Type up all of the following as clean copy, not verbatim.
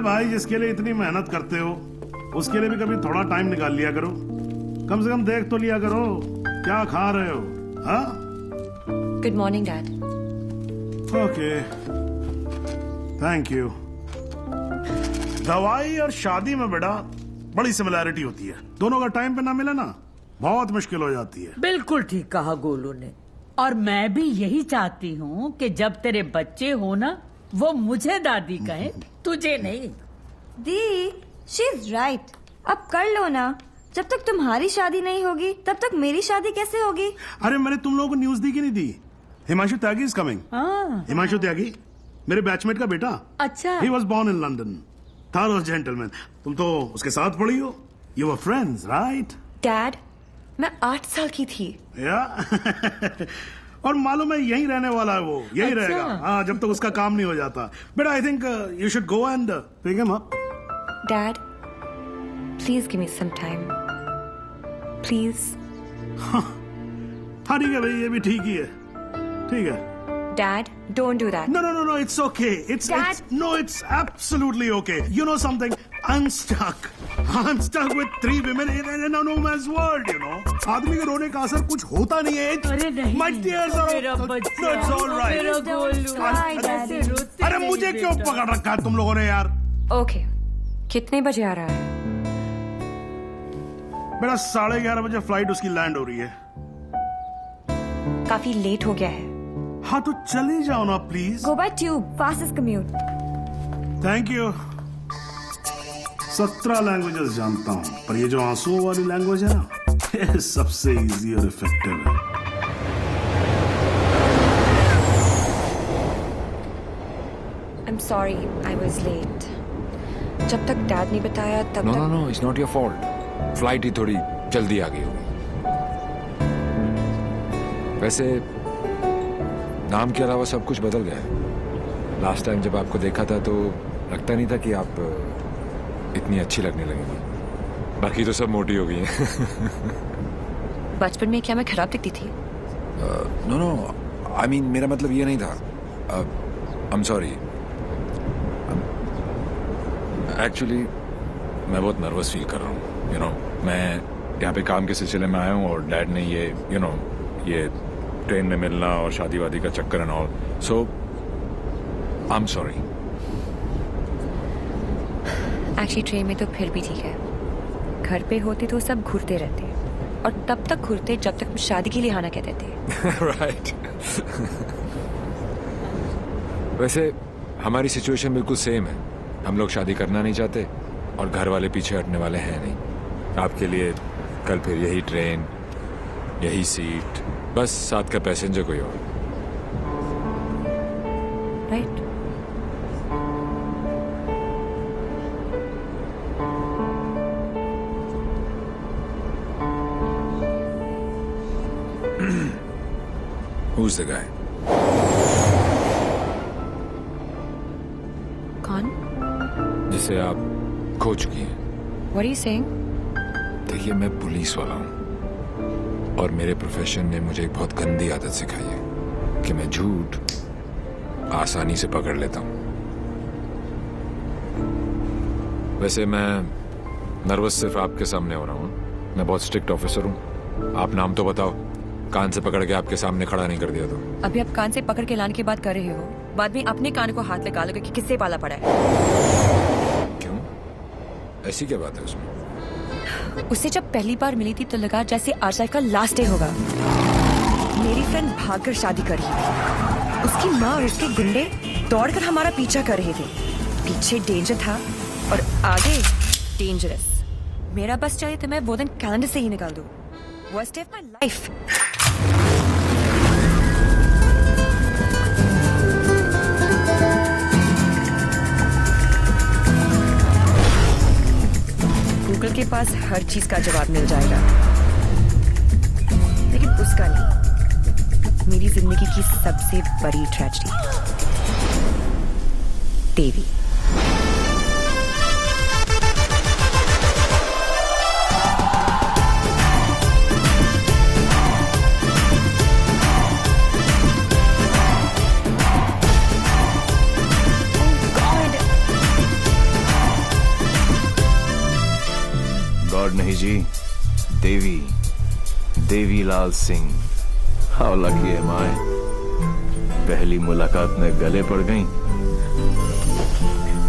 भाई, जिसके लिए इतनी मेहनत करते हो उसके लिए भी कभी थोड़ा टाइम निकाल लिया करो। कम से कम देख तो लिया करो क्या खा रहे हो। हाँ, good morning dad. Okay, thank you. दवाई और शादी में बेटा बड़ी सिमिलैरिटी होती है। दोनों का टाइम पे ना मिले ना बहुत मुश्किल हो जाती है। बिल्कुल ठीक कहा गोलू ने। और मैं भी यही चाहती हूँ कि जब तेरे बच्चे हो ना, वो मुझे दादी कहे, तुझे नहीं। दी, शी इज राइट। अब कर लो ना। जब तक तुम्हारी शादी नहीं होगी तब तक मेरी शादी कैसे होगी? अरे मैंने तुम लोगों को न्यूज दी कि नहीं दी? Himanshu Tyagi is coming. हिमांशु त्यागी मेरे बैचमेट का बेटा। अच्छा। He was born in London. Thorough gentleman. तुम तो उसके साथ पढ़ी हो। You were friends right? Dad, मैं 8 साल की थी। या और मालूम है यहीं रहने वाला है वो, यहीं अच्छा। रहेगा। हाँ, जब तक उसका काम नहीं हो जाता। But I think you should go and pick him up. Dad, please give me some time, please. हाँ ठीक है भाई, ये भी ठीक ही है। ठीक है। Dad, don't do that. No, it's okay. It's absolutely okay. You know something? I'm stuck with 3 women in a no man's world, you know. आदमी के रोने का असर कुछ होता नहीं है। अरे नहीं, My tears are... मेरा बच्चा, No, it's all right. मेरा गोलू, ऐसे रोते अरे नहीं मुझे क्यों बेटा। पकड़ रखा है तुम लोगों ने यार? Okay. कितने बजे आ रहा है? मेरा 11:30 बजे फ्लाइट उसकी लैंड हो रही है। काफी लेट हो गया है। हाँ तो चले जाओ ना please. Go by tube, fastest commute. Thank you. 17 languages जानता हूँ, पर ये जो आंसुओं वाली लैंग्वेज है ना, ये सबसे इजी और इफेक्टिव है। I'm sorry, I was late. जब तक डैड नहीं बताया तब तक... No, it's not your fault. Flight ही थोड़ी जल्दी आ गई होगी। वैसे नाम के अलावा सब कुछ बदल गया है। लास्ट टाइम जब आपको देखा था तो लगता नहीं था कि आप इतनी अच्छी लगने लगेंगी। बाकी तो सब मोटी हो गई हैं। बचपन में क्या मैं खराब दिखती थी? नो, आई मीन मेरा मतलब ये नहीं था। I am sorry. एक्चुअली मैं बहुत नर्वस फील कर रहा हूँ। यू नो, मैं यहाँ पे काम के सिलसिले में आया हूँ और डैड ने ये ये ट्रेन में मिलना और शादी वादी का चक्कर and all, so I am sorry. Actually train में तो फिर भी ठीक है। घर पे होते तो सब घूरते रहते और तब तक घूरते जब तक शादी के लिए आना कहते थे। राइट। वैसे हमारी सिचुएशन बिल्कुल सेम है। हम लोग शादी करना नहीं चाहते और घर वाले पीछे हटने वाले हैं नहीं। आपके लिए कल फिर यही ट्रेन, यही सीट, बस साथ का पैसेंजर कोई और। राइट। Who's the guy? कौन? जिसे आप खो चुकी हैं। What are you saying? देखिए, मैं पुलिस वाला हूँ और मेरे प्रोफेशन ने मुझे एक बहुत गंदी आदत सिखाई है कि मैं झूठ आसानी से पकड़ लेता हूँ। वैसे मैं नर्वस सिर्फ आपके सामने हो रहा हूँ। मैं बहुत स्ट्रिक्ट ऑफिसर हूँ। आप नाम तो बताओ, कान से पकड़ के आपके सामने खड़ा नहीं कर दिया तो। अभी आप कान से पकड़ के लाने की बात कर रहे हो, बाद में अपने कान को हाथ लगा लोगे कि किससे पाला पड़ा है। क्यों? ऐसी क्या बात है उसमें? उससे जब पहली बार मिली थी तो लगा जैसे आज लाइफ का लास्ट डे होगा। मेरी फ्रेंड भागकर शादी कर रही थी। उसकी माँ और उसके गुंडे दौड़कर हमारा पीछा कर रहे थे। पीछे डेंजर था और आगे डेंजरस। मेरा बस चले तो मैं वो दिन कैलेंडर से ही निकाल दूं। Worst day of my life. Google के पास हर चीज का जवाब मिल जाएगा, लेकिन उसका नहीं। मेरी जिंदगी की सबसे बड़ी tragedy, Devi. Devi Lal Singh, how lucky am I. पहली मुलाकात में गले पड़ गई।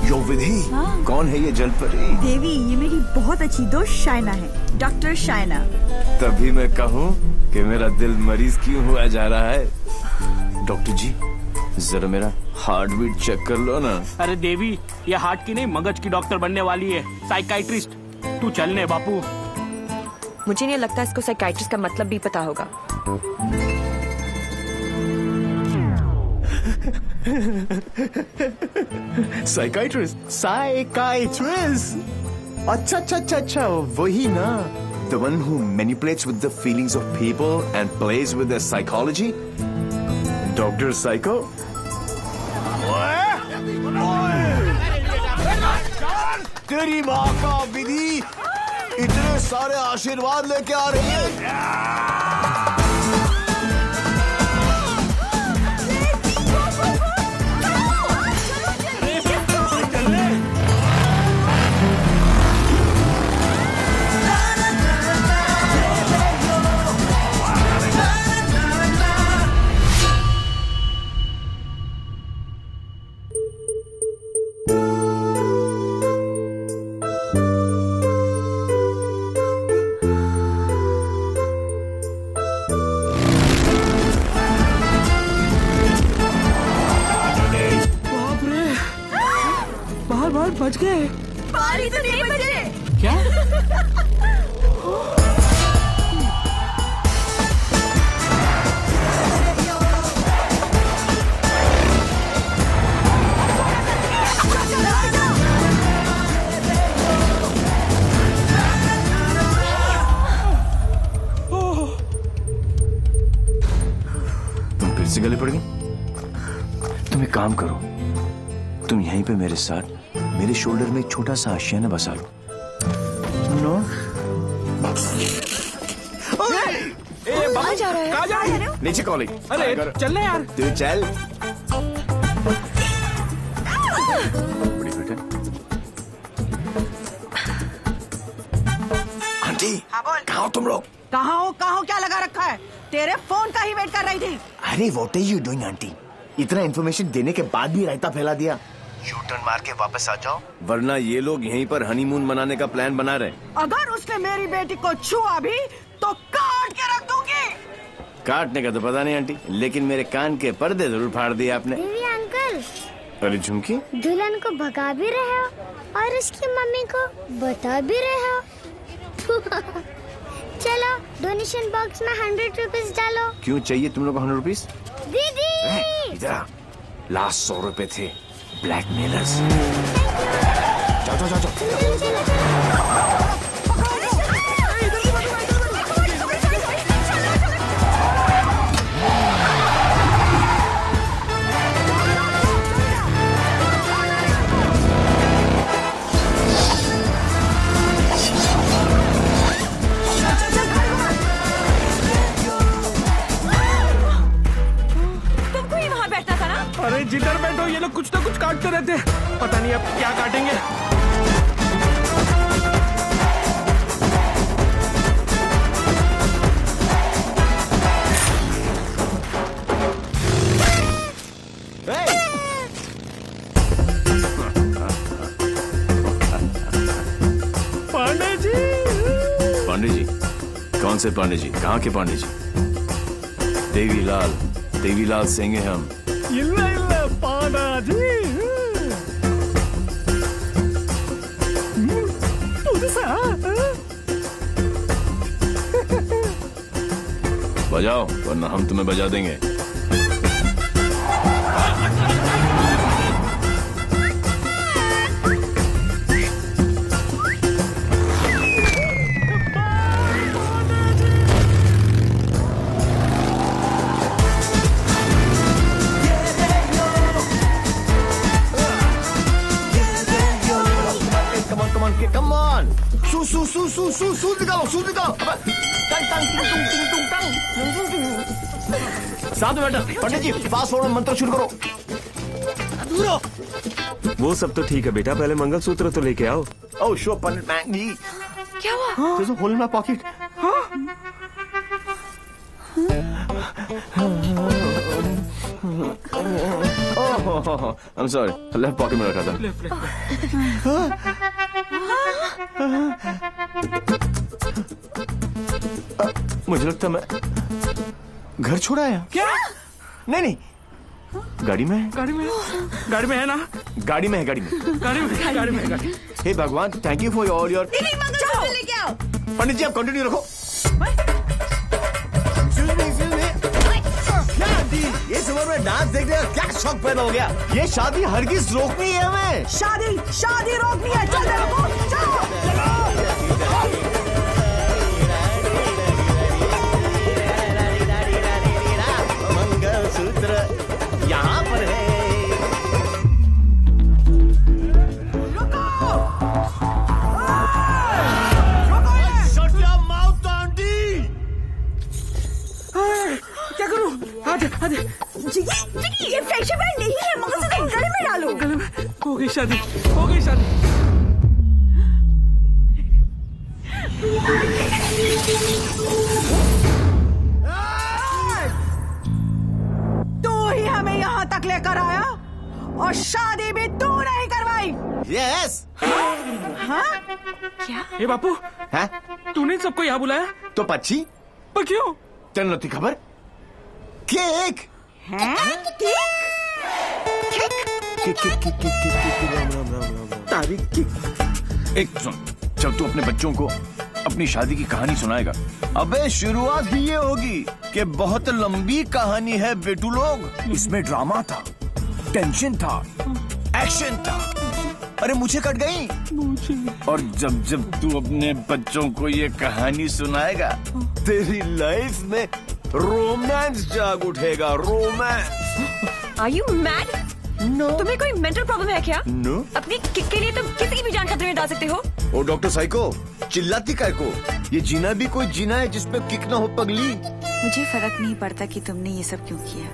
यो विधि, कौन है ये जलपरी? देवी, ये मेरी बहुत अच्छी दोस्त शाइना है, डॉक्टर शाइना। तभी मैं कहूँ कि मेरा दिल मरीज क्यों हुआ जा रहा है। डॉक्टर जी, जरा मेरा हार्ट बीट चेक कर लो ना। अरे देवी, ये हार्ट की नहीं मगज की डॉक्टर बनने वाली है, साइकाइट्रिस्ट। तू चलने बापू। मुझे नहीं लगता इसको साइकाइट्रिस्ट का मतलब भी पता होगा। साइकाइट्रिस्ट? अच्छा, वही ना। The one who manipulates with the feelings of people and plays with their psychology? Dr. Psycho? तेरी माँ का विधि इतने सारे आशीर्वाद लेके आ रही है। बच गए। बारी तो नहीं बजे। क्या? तुम फिर से गले पड़ गई? तुम एक काम करो, तुम यहीं पे मेरे साथ मेरे शोल्डर में एक छोटा सा आशियाना बसा लो। नो? कहाँ जा रहा है? कहाँ जा रहे हो? नीचे कॉलेज। अरे चलने यार। तू चल। बड़ी बेटा। आंटी, कहाँ हो तुम लोग? कहाँ हो क्या लगा रखा है? तेरे फोन का ही वेट कर रही थी। अरे what are you doing aunty? इतना इन्फॉर्मेशन देने के बाद भी रायता फैला दिया। यू टर्न मार के वापस आ जाओ, वरना ये लोग यहीं पर हनीमून मनाने का प्लान बना रहे। अगर उसने मेरी बेटी को छुआ भी तो काट के रख दूंगी। काटने का तो पता नहीं आंटी, लेकिन मेरे कान के पर्दे जरूर फाड़ दिए आपने। देवी अंकल, अरे झुमकी, दुल्हन को भगा भी रहे हो और उसकी मम्मी को बता भी रहे हो। चलो डोनेशन बॉक्स में 100 रुपीज डालो। क्यों चाहिए तुम लोग को 100 रुपीज? दीदी इधर आ, लास्ट 100 रुपए थे ब्लैकमेलर्स। जाओ जाओ जाओ। तुमको ही वहाँ बैठना था ना? अरे जिधर बैठो ये लोग कुछ ना कुछ काटते रहते हैं, पता नहीं अब क्या काटेंगे। पांडे जी? कौन से पांडे जी? कहाँ के पांडे जी? देवीलाल सिंह हैं हम। बजाओ वरना हम तुम्हें बजा देंगे। Come on! सूज निकालो। साथ में बैठा। पंडित जी फास्ट फॉरवर्ड मंत्र शुरू करो। वो सब तो ठीक है बेटा, पहले मंगलसूत्र तो लेके आओ। Oh sure पंडित मैन जी। क्या हुआ? There's a hole in my pocket. I'm sorry, left pocket में रखा था। मुझे लगता मैं घर छोड़ आया। क्या? नहीं, गाड़ी में है। गाड़ी में है ना? गाड़ी में है। हे भगवान, thank you for all your. लेके आओ। पंडित जी आप कंटिन्यू रखो। ये उम्र में डांस देखने का क्या शौक पैदा हो गया? ये शादी हरगिज रोकनी है हमें। शादी रोकनी है। चल देखो, चलो। मंगलसूत्र यहाँ पर है। क्या करूं? आजा। ये फ्रेंडशिप बैंड नहीं है, मंगलसूत्र गले में डालो। गले में हो गई शादी। तू ही हमें यहाँ तक लेकर आया और शादी भी तू नहीं करवाई। यस। हाँ? ए बापू, हैं? तूने सबको यहाँ बुलाया? तो पक्षी पर क्यों? तेरे नती खबर? केक। तारीख। एक सुन, जब तू अपने बच्चों को अपनी शादी की कहानी सुनाएगा, अबे शुरुआत ही ये होगी कि बहुत लंबी कहानी है बेटू लोग। इसमें ड्रामा था, टेंशन था, एक्शन था। अरे मुझे कट गई। और जब तू अपने बच्चों को ये कहानी सुनाएगा, तेरी लाइफ में रोमांस जाग उठेगा। Romance. Are you mad? No. तुम्हें कोई मेंटल प्रॉब्लम है क्या? No. अपनी किक के लिए तुम किसी की भी जान खतरे में डाल सकते हो। ओ डॉक्टर साइको, चिल्लाती काय को? ये जीना भी कोई जीना है जिसपे किक ना हो पगली। मुझे फर्क नहीं पड़ता कि तुमने ये सब क्यों किया।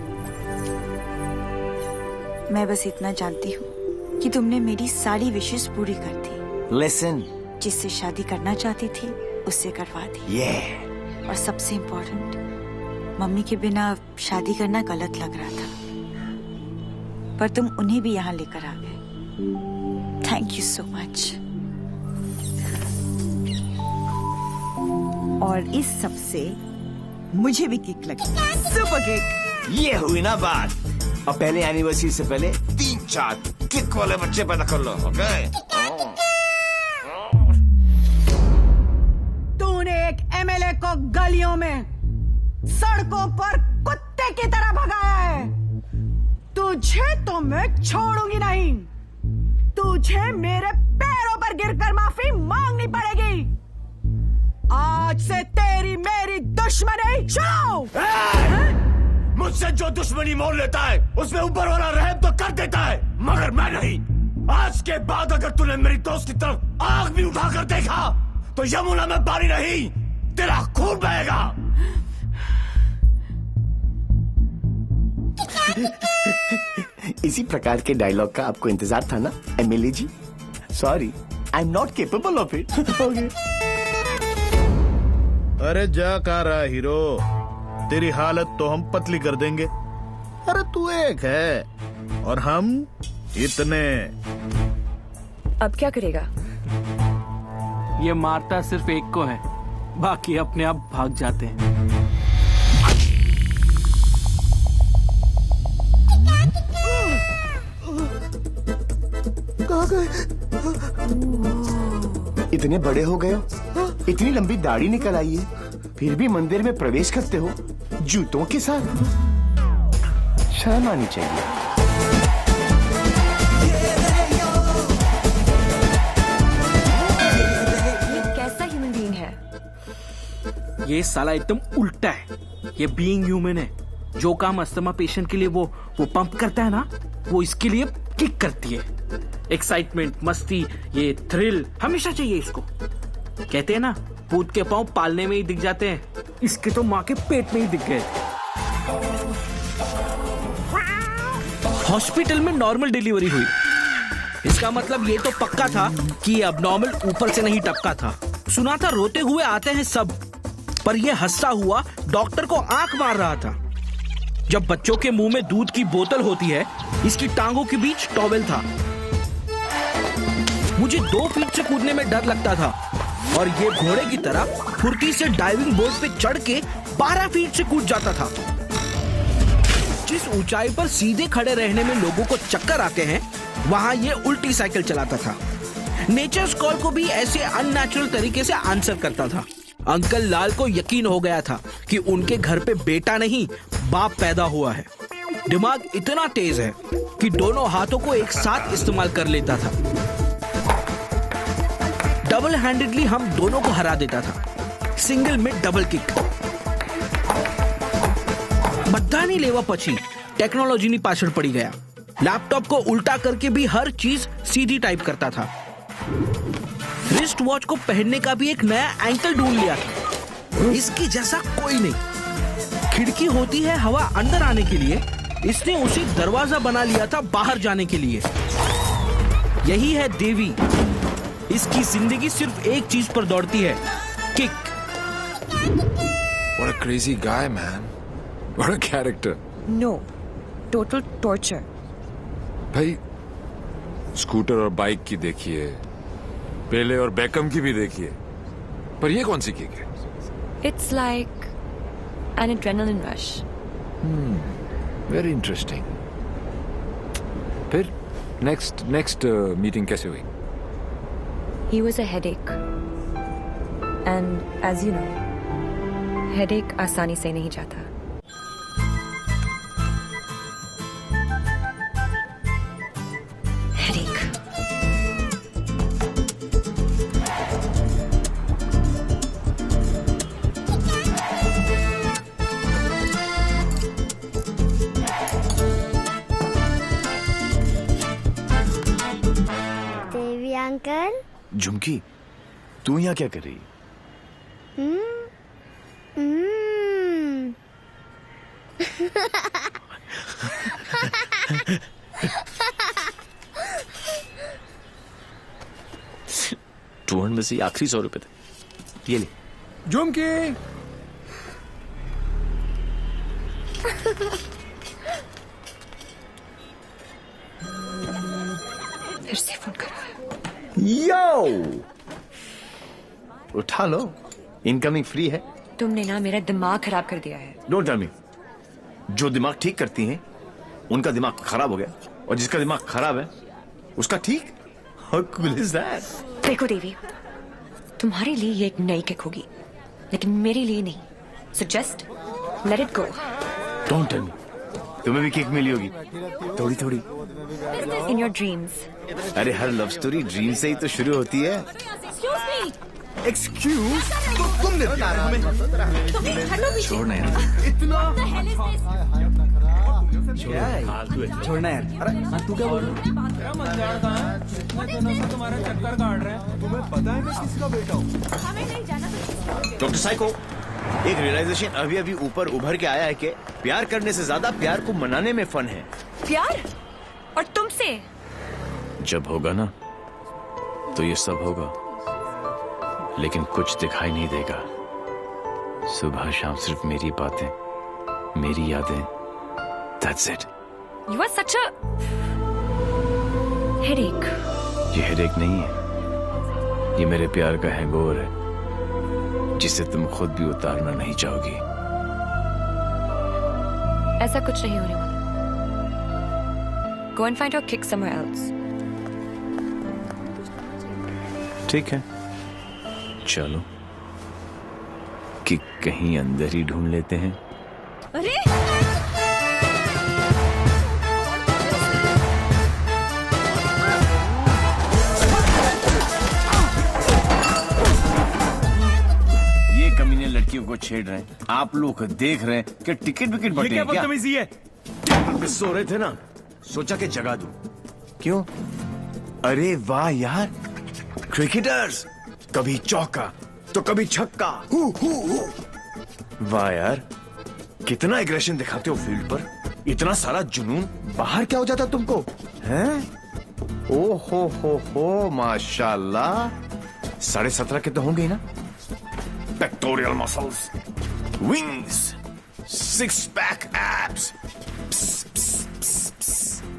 मैं बस इतना जानती हूँ कि तुमने मेरी सारी विशेष पूरी कर दी। Listen. जिससे शादी करना चाहती थी उससे करवा दी। और सबसे इम्पोर्टेंट, मम्मी के बिना शादी करना गलत लग रहा था, पर तुम उन्हें भी यहाँ लेकर आ गए। Thank you so much. और इस सब से मुझे भी किक लगी। Super kick. ये हुई ना बात। अब पहले एनिवर्सरी से पहले 3-4 किक वाले बच्चे पैदा कर लो, ओके? तूने एक एमएलए को गलियों में, सड़कों पर कुत्ते की तरह भगाया है। तुझे तो मैं छोड़ूंगी नहीं। तुझे मेरे पैरों पर गिरकर माफी मांगनी पड़ेगी। आज से तेरी मेरी दुश्मनी शुरू। मुझसे जो दुश्मनी मोल लेता है उसमें ऊपर वाला रहम तो कर देता है, मगर मैं नहीं। आज के बाद अगर तूने मेरी दोस्त की तरफ आग भी उठाकर देखा तो यमुना में पानी नहीं, तेरा खून बहेगा। इसी प्रकार के डायलॉग का आपको इंतजार था ना MLA ji? Sorry, I am not capable of it. अरे जा कहाँ रहा हीरो, तेरी हालत तो हम पतली कर देंगे। अरे तू एक है और हम इतने। अब क्या करेगा? ये मारता सिर्फ एक को है, बाकी अपने आप भाग जाते हैं। कहाँ गए? इतने बड़े हो गए हो, इतनी लंबी दाढ़ी निकल आई है, फिर भी मंदिर में प्रवेश करते हो जूतों के साथ। शर्म आनी चाहिए। ये कैसा ह्यूमन बीइंग है? ये साला एकदम उल्टा है। ये बीइंग ह्यूमन है। जो काम अस्थमा पेशेंट के लिए वो पंप करता है ना, वो इसके लिए किक करती है। एक्साइटमेंट, मस्ती, ये थ्रिल हमेशा चाहिए इसको। कहते हैं ना, पूत के पांव पालने में ही दिख जाते हैं, इसके तो माँ के पेट में ही दिख गए। हॉस्पिटल में नॉर्मल डिलीवरी हुई, इसका मतलब ये तो पक्का था कि अब नॉर्मल ऊपर से नहीं टपका था। सुना था रोते हुए आते हैं सब, पर यह हंसता हुआ डॉक्टर को आंख मार रहा था। जब बच्चों के मुंह में दूध की बोतल होती है, इसकी टांगों के बीच टॉवेल था। मुझे 2 फीट से कूदने में डर लगता था और ये घोड़े की तरह फुर्ती से डाइविंग बोर्ड पे चढ़ के 12 फीट से कूद जाता था। जिस ऊंचाई पर सीधे खड़े रहने में लोगों को चक्कर आते हैं, वहां ये उल्टी साइकिल चलाता था। नेचर्स कॉल को भी ऐसे अननेचुरल तरीके से आंसर करता था। अंकल लाल को यकीन हो गया था कि उनके घर पे बेटा नहीं बाप पैदा हुआ है। दिमाग इतना तेज है कि दोनों हाथों को एक साथ इस्तेमाल कर लेता था। डबल हैंडेडली हम दोनों को हरा देता था। सिंगल में डबल किक। बधानी लेवा पछी टेक्नोलॉजी पाछड़ पड़ी गया। लैपटॉप को उल्टा करके भी हर चीज सीधी टाइप करता था। रिस्ट वॉच को पहनने का भी एक नया एंकल ढूंढ लिया था। इसकी जैसा कोई नहीं। खिड़की होती है हवा अंदर आने के लिए, इसने उसे दरवाजा बना लिया था बाहर जाने के लिए। यही है देवी। इसकी जिंदगी सिर्फ एक चीज पर दौड़ती है, kick. What a crazy guy, man. What a character. No, total torture. भाई स्कूटर और बाइक की देखिए, पेले और बेकम की भी देखिए, पर ये कौन सी किक है? It's like an adrenaline rush. Very interesting. फिर next meeting कैसे हुई? He was a headache. And as you know, headache आसानी से नहीं जाता। Headache. देवी अंकल। झुमकी, तू यहाँ क्या कर रही? टूहन में से आखिरी 100 रुपए थे, ये ले। झुमकी, फिर से फोन करा। यो, उठा लो, इनकमिंग फ्री है। तुमने ना मेरा दिमाग खराब कर दिया है। Don't tell me. जो दिमाग ठीक करती हैं, उनका दिमाग खराब हो गया, और जिसका दिमाग खराब है उसका ठीक। How cool is that? देखो देवी, तुम्हारे लिए ये एक नई किक होगी, लेकिन मेरे लिए नहीं। So just let it go. Don't tell me. तुम्हें भी किक मिली होगी, थोड़ी थोड़ी। In your dreams. अरे हर लव स्टोरी ड्रीम से ही तो शुरू होती है। एक्सक्यूज, तो तुमने छोड़ना यार, छोड़ना यार। अरे तू क्या बोल रहा है? तुम्हारा चक्कर काट रहे हैं। तुम्हें पता है मैं किसका बेटा हूँ? डॉक्टर साइको, एक रियलाइजेशन अभी अभी ऊपर उभर के आया है कि प्यार करने से ज्यादा प्यार को मनाने में फन है। प्यार? और तुमसे? जब होगा ना तो ये सब होगा, लेकिन कुछ दिखाई नहीं देगा। सुबह शाम सिर्फ मेरी बातें, मेरी यादें। That's it. You are such a headache. ये हेडेक नहीं है, ये मेरे प्यार का हैंगओवर है, जिसे तुम खुद भी उतारना नहीं चाहोगी। ऐसा कुछ नहीं होने वाला। Go and find your kick somewhere else. ठीक है, चलो कि कहीं अंदर ही ढूंढ लेते हैं। अरे ये कमीने लड़कियों को छेड़ रहे हैं, आप लोग देख रहे हैं कि टिकट विकेट बटे क्या? बदतमीजी है। पे सो रहे थे ना, सोचा कि जगा दूं। क्यों? अरे वाह यार, क्रिकेटर्स, कभी चौका तो कभी छक्का। वाह यार, कितना एग्रेशन दिखाते हो फील्ड पर, इतना सारा जुनून। बाहर क्या हो जाता तुमको, हैं? ओ हो माशाल्लाह। 17.5 के तो होंगे ही ना। pectoral muscles, wings, six pack abs.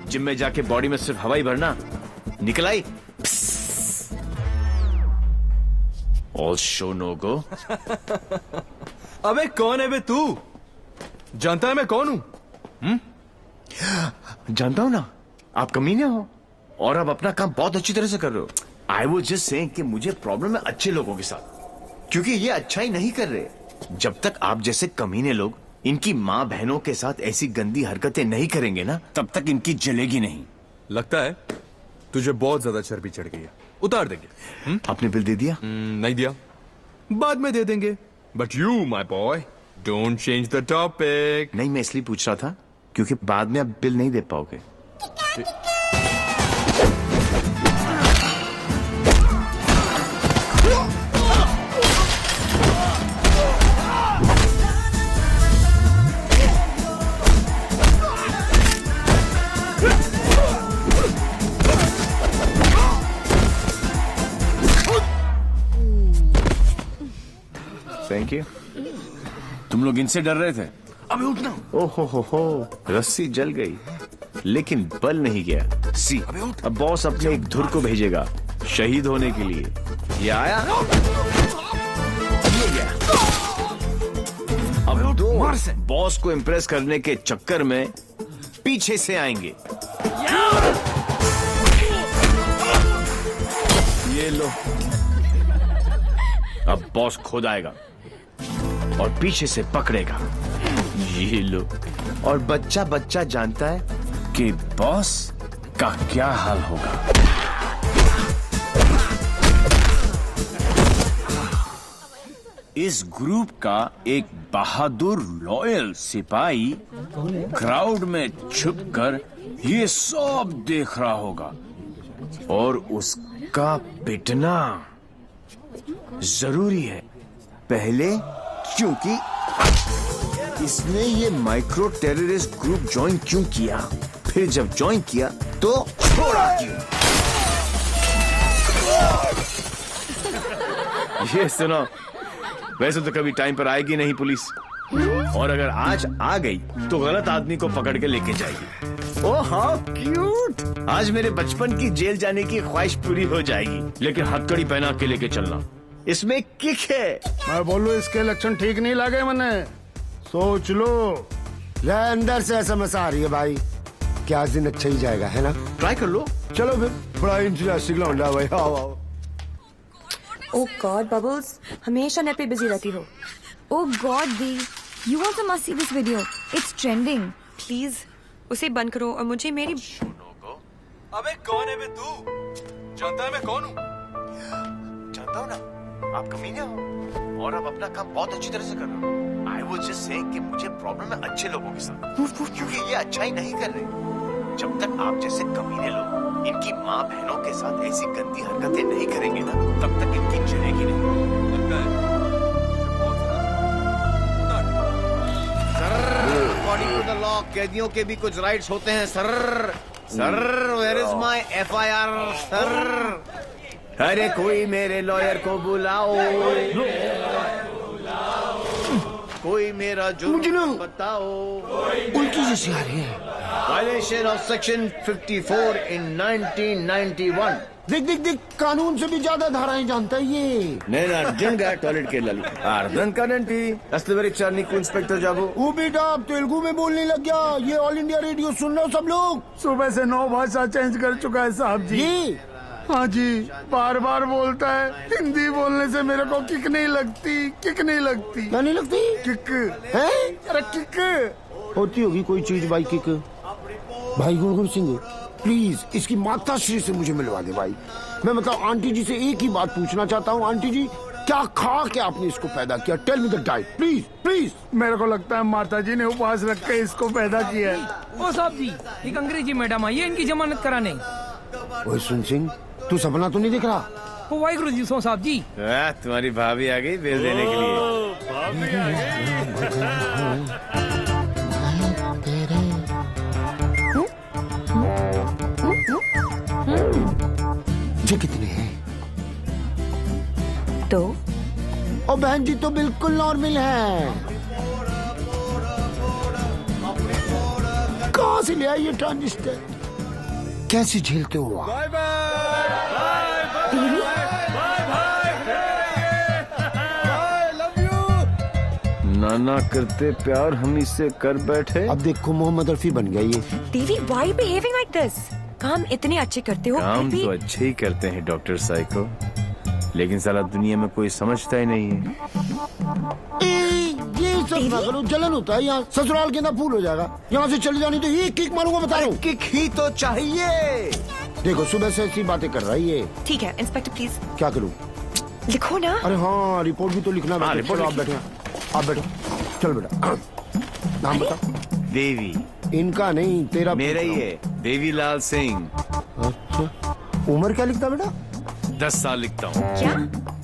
Gym में जाके बॉडी में सिर्फ हवा ही भरना, निकल आई. All show no go. अबे कौन है बे तू? जानता है मैं कौन हूं? जानता हूं ना, आप कमीने हो और आप अपना काम बहुत अच्छी तरह से कर रहे हो. आई वॉज जस्ट सेइंग कि मुझे प्रॉब्लम है अच्छे लोगों के साथ, क्योंकि ये अच्छा ही नहीं कर रहे. जब तक आप जैसे कमीने लोग इनकी माँ बहनों के साथ ऐसी गंदी हरकतें नहीं करेंगे ना, तब तक इनकी जलेगी नहीं. लगता है तुझे बहुत ज्यादा चर्बी चढ़ गई है. उतार देंगे. आपने बिल दे दिया? नहीं दिया, बाद में दे देंगे. But you my boy don't change the topic. नहीं, मैं इसलिए पूछ रहा था क्योंकि बाद में आप बिल नहीं दे पाओगे. Thank you. तुम लोग इनसे डर रहे थे? अबे उठना. ओहो हो, रस्सी जल गई लेकिन बल नहीं गया. सी, अब बॉस अपने एक धुर को भेजेगा शहीद होने के लिए. ये आया, ये गया. अब दो बॉस को इम्प्रेस करने के चक्कर में पीछे से आएंगे. ये लो. अब बॉस खुद आएगा और पीछे से पकड़ेगा. ये लो. और बच्चा बच्चा जानता है कि बॉस का क्या हाल होगा. इस ग्रुप का एक बहादुर लॉयल सिपाही क्राउड में छुपकर ये सब देख रहा होगा और उसका पिटना जरूरी है. पहले क्योंकि इसने ये माइक्रो टेररिस्ट ग्रुप ज्वाइन क्यों किया, फिर जब ज्वाइन किया तो छोड़ा क्यों. ये सुनो, वैसे तो कभी टाइम पर आएगी नहीं पुलिस, और अगर आज आ गई तो गलत आदमी को पकड़ के लेके जाएगी. Oh how cute. आज मेरे बचपन की जेल जाने की ख्वाहिश पूरी हो जाएगी. लेकिन हथकड़ी पहना के लेके चलना, इसमें किक है. मैं बोलू इसके लक्षण ठीक नहीं लगे मने. सोच लो. यार अंदर से SMS आ रही है भाई. क्या दिन अच्छा ही जाएगा, है ना? ट्राई कर लो. चलो फिर. बड़ा इंटरेस्टिंग लौंडा भाई. आओ आओ. ओह गॉड बबल्स, हमेशा नेट पे बिजी रहती हो. Oh God, Dee, you also must see this video. It's trending. Please उसे बंद करो और मुझे मेरी. अबे कौन है बे तू? जानता है मैं कौन हूँ? जानता हूँ ना, आप कमीने हो और आप अपना काम बहुत अच्छी तरह से कर रहे हो. आई वॉज जस्ट सेइंग कि मुझे प्रॉब्लम है अच्छे लोगों के साथ, क्योंकि ये अच्छा ही नहीं कर रहे. जब तक आप जैसे कमीने लोग इनकी माँ बहनों के साथ ऐसी गंदी हरकतें नहीं करेंगे ना, तब तक इनकी जलेगी नहीं. लगता है अकॉर्डिंग टू द लॉ कैदियों के भी कुछ राइट्स होते हैं sir. Sir where is my FIR sir. अरे कोई मेरे लॉयर को बुलाओ. कोई मेरा जुर्म बताओ. उल्टी जैसी आ रही है. Violation of section 54 in 1991. देख देख देख, कानून से भी ज्यादा धाराएं जानता है ये. నేను అర్జెంట్గా టాయిలెట్ కి వెళ్ళాలి. అర్థం కాదండి. అస్తవరిచారు నీకు ఇన్స్పెక్టర్ जाबो. वो बेटा अब तेलुगु में बोलने लग गया. ये ऑल इंडिया रेडियो सुन रहे हो सब लोग? सुबह से 9 भाषा चेंज कर चुका है साहब जी. ये हाँ जी, बार बार बोलता है. हिंदी बोलने से मेरे को किक नहीं लगती. किक नहीं लगती. क्या नहीं लगती? किक है? अरे किक होती होगी कोई चीज भाई. किक. भाई गुरगुर सिंह प्लीज इसकी माता श्री से मुझे मिलवा दे भाई. मैं मतलब आंटी जी से एक ही बात पूछना चाहता हूँ. आंटी जी, क्या खा के आपने इसको पैदा किया? Tell me the diet please please. मेरे को लगता है माता जी ने उपवास रख के इसको पैदा किया है. ओ साहब जी, एक अंग्रेजी मैडम आई है इनकी जमानत कराने. ओए सुन सिंह, तू सपना तो नहीं दिख रहा? ओ वाहिगुरु जी सो साहब जी. तुम्हारी भाभी आ गई बिल देने के लिए. ये कितने हैं? तो अब बहन जी तो बिल्कुल नॉर्मल है। कहाँ से ले आई ये ट्रांजिस्टर? कैसे झेलते हो आप? Bye love you. नाना करते प्यार हम इससे कर बैठे। अब देखो मोहम्मद रफी बन गया ये। देवी, why बिहेविंग लाइक दिस? काम इतने अच्छे करते हो। काम तो अच्छे ही करते हैं डॉक्टर साइको, लेकिन साला दुनिया में कोई समझता ही नहीं है। ये सब ना करो, जलन होता है यहाँ। ससुराल के अंदर फूल हो जाएगा। यहाँ से चली जानी तो ये किक मारूंगा, बता रहा हूँ। किक ही तो चाहिए। देखो सुबह से ऐसी बातें कर रहा है ये। ठीक है इंस्पेक्टर प्लीज। क्या करूँ? लिखो ना। अरे हाँ, रिपोर्ट भी तो लिखना है। रिपोर्ट आप बैठे, आप बैठो। चल बेटा, नाम बता। देवी। इनका नहीं, तेरा। मेरा ही है, देवीलाल सिंह। अच्छा, उम्र क्या लिखता बेटा? 10 साल लिखता हूँ। क्या?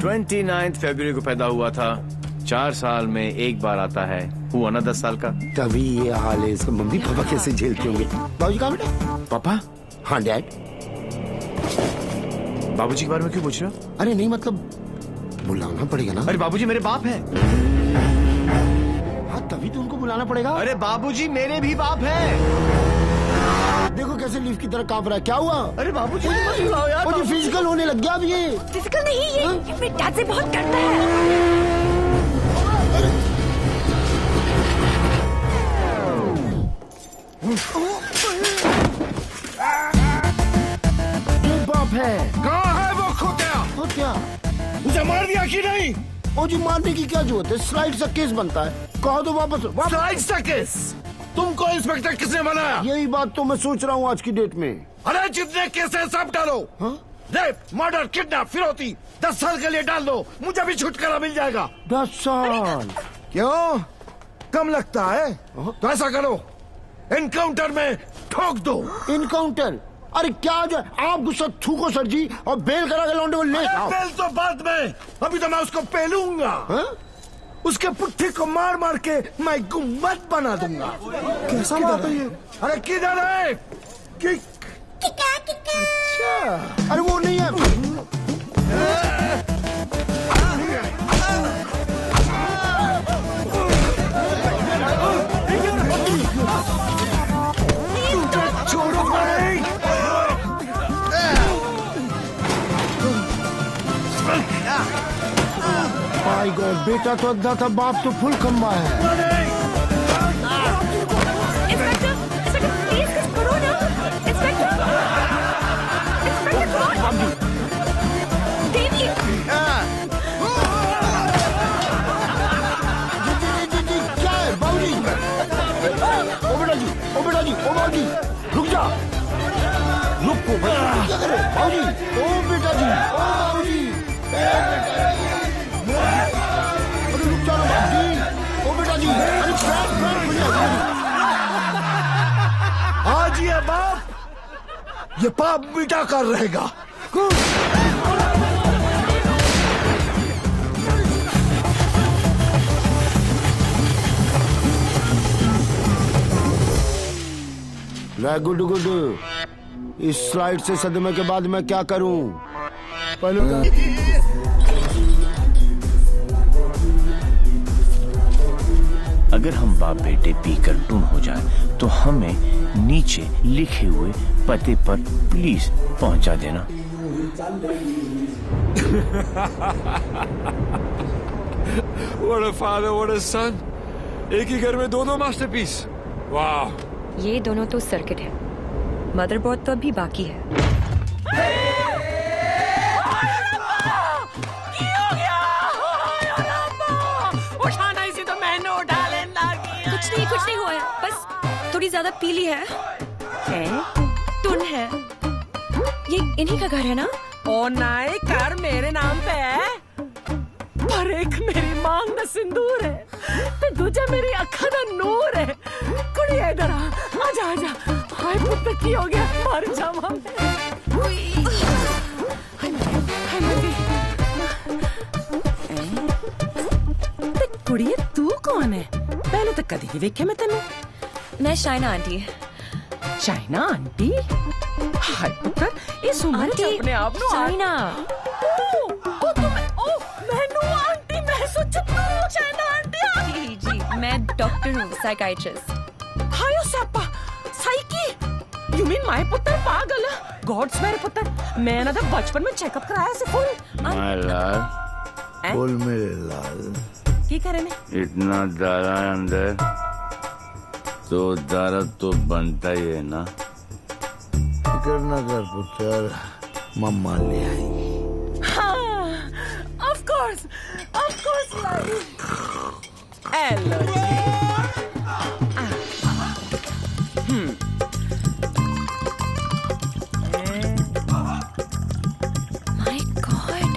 29 फरवरी को पैदा हुआ था। 4 साल में एक बार आता है। हुआ ना 10 साल का। तभी ये हाल है इसका। मम्मी पापा कैसे झेलते होंगे? बाबूजी कहाँ बेटा? पापा? हाँ डैड। बाबूजी के बारे में क्यों पूछ रहे हो? अरे नहीं, मतलब बुलाना पड़ेगा ना। अरे बाबूजी मेरे बाप है। हाँ तभी तो उनको बुलाना पड़ेगा। अरे बाबूजी मेरे भी बाप है। देखो कैसे लीफ की तरह कांप रहा है। क्या हुआ? अरे बाबूजी मत बुलाओ यार। मुझे फिजिकल होने लग गया अब ये। फिजिकल नहीं, ये मेरे डैड से बहुत डरता है। बाप है। कहाँ है वो खोतिया? खोतिया उसे मार दिया कि नहीं? ओ जी, मारने की क्या जरूरत है? स्लाइड से केस बनता है। कहो तो वापस। स्लाइड से केस? तुमको इंस्पेक्टर किसने बनाया? यही बात तो मैं सोच रहा हूँ आज की डेट में। अरे जितने केस है सब डालो। रेप, मर्डर, किडनैप, फिरौती 10 साल के लिए डाल दो। मुझे भी छुटकारा मिल जाएगा। 10 साल? क्यों कम लगता है? तो ऐसा करो, एनकाउंटर में ठोक दो। एनकाउंटर? अरे क्या जो आप गुस्सा थूको सर जी, और बेल करा के लौंडे को ले आओ। बेल तो बाद में, अभी तो मैं उसको पेलूंगा। उसके पुट्ठी को मार मार के मैं गुम्बद बना दूंगा। कैसा बात है ये? अरे किधर है? किक। अच्छा, अरे वो नहीं है। छोड़ो भाई। माय गॉड, बेटा तो अद्धा था, बाप तो फुल खम्बा है। क्या है बाबूजी? ओ बेटा जी, रुक जा। रुको क्या करे बाबूजी? ओ बेटा जी, ओ बाबूजी, अरे रुक जाओ बाबूजी। ओ बेटा जी, अरे आज ये बाप, ये पाप मिटा कर रहेगा। Good good. इस स्लाइड से सदमे के बाद मैं क्या करूं? पहले अगर हम बाप बेटे पीकर टून हो जाए तो हमें नीचे लिखे हुए पते पर प्लीज पहुंचा देना। What a father, what a son. एक ही घर में दो मास्टरपीस। वाह। ये दोनों तो सर्किट है, मदरबोर्ड तो अभी बाकी है। उठाना इसी तो मैंने उठा लेना। कुछ नहीं हुआ है, बस थोड़ी ज्यादा पीली है। टुन है। ये इन्हीं का घर है ना? ओ नाई, घर मेरे नाम पे है, पर एक मेरी मांग दा सिंदूर है, तो दूजा मेरी अखा दा नूर है। कुड़िया इधर आजा आजा। हाय पुत्र की हो गया, मर जावा मैं। कुड़िया तू कौन है? पहले तो कदी नहीं देखे मैं तेनू। मैं शाइना आंटी। शाइना आंटी? हाय पुत्र, इस उम्र च अपने आप नु शाइना। ओ मैनू आंटी मैं सोचा मैं डॉक्टर हूँ, साइकाइट्रिस्ट। हायो सप्पा साइकी यू मीन माय पुत्र पागल गॉड्स मेरे पुत्र मैं ना तो बचपन में चेकअप कराया से फुल माय लाल बोल मेरे लाल की करे ने इतना दारा अंदर तो दारा तो बनता ही है ना फिकर ना कर पुत्र मम्मा ले आई हाँ of course hello my God,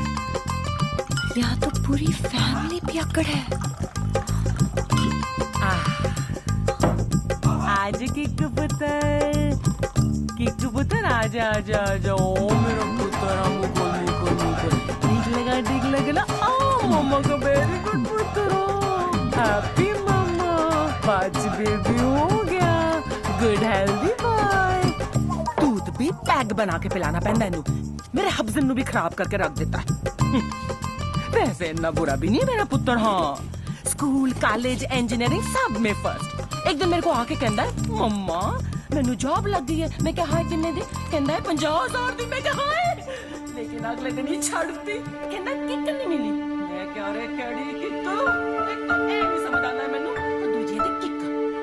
यहाँ तो पूरी फैमिली पियक्कड़ है। आज किक पुत्र आजा आजा आजा ओ मेरा पुत्र ठीक लगा ना मम्मा का वेरी गुड पुत्र हैप्पी मम्मा आज बेबी हो गया गुड हेल्दी बॉय दूध भी पैक बना के पिलाना पैंदा है मेरे हब्जन नु भी खराब करके रख देता है वैसे इतना बुरा भी नहीं मेरा पुत्र हाँ स्कूल कॉलेज इंजीनियरिंग सब में फर्स्ट एक दिन मेरे को आके कहता है मम्मा मैनू जॉब लग गई है मैं क्या हाय किन्ने दी कहता है 50,000 दी मैं क्या हाय लेकिन अगले दिन ही छड़ दी कहता किक नहीं मिली मैं क्या रे केड़ी किक एक तो ए नहीं समझ आता है मैनू तो दूजी दी किक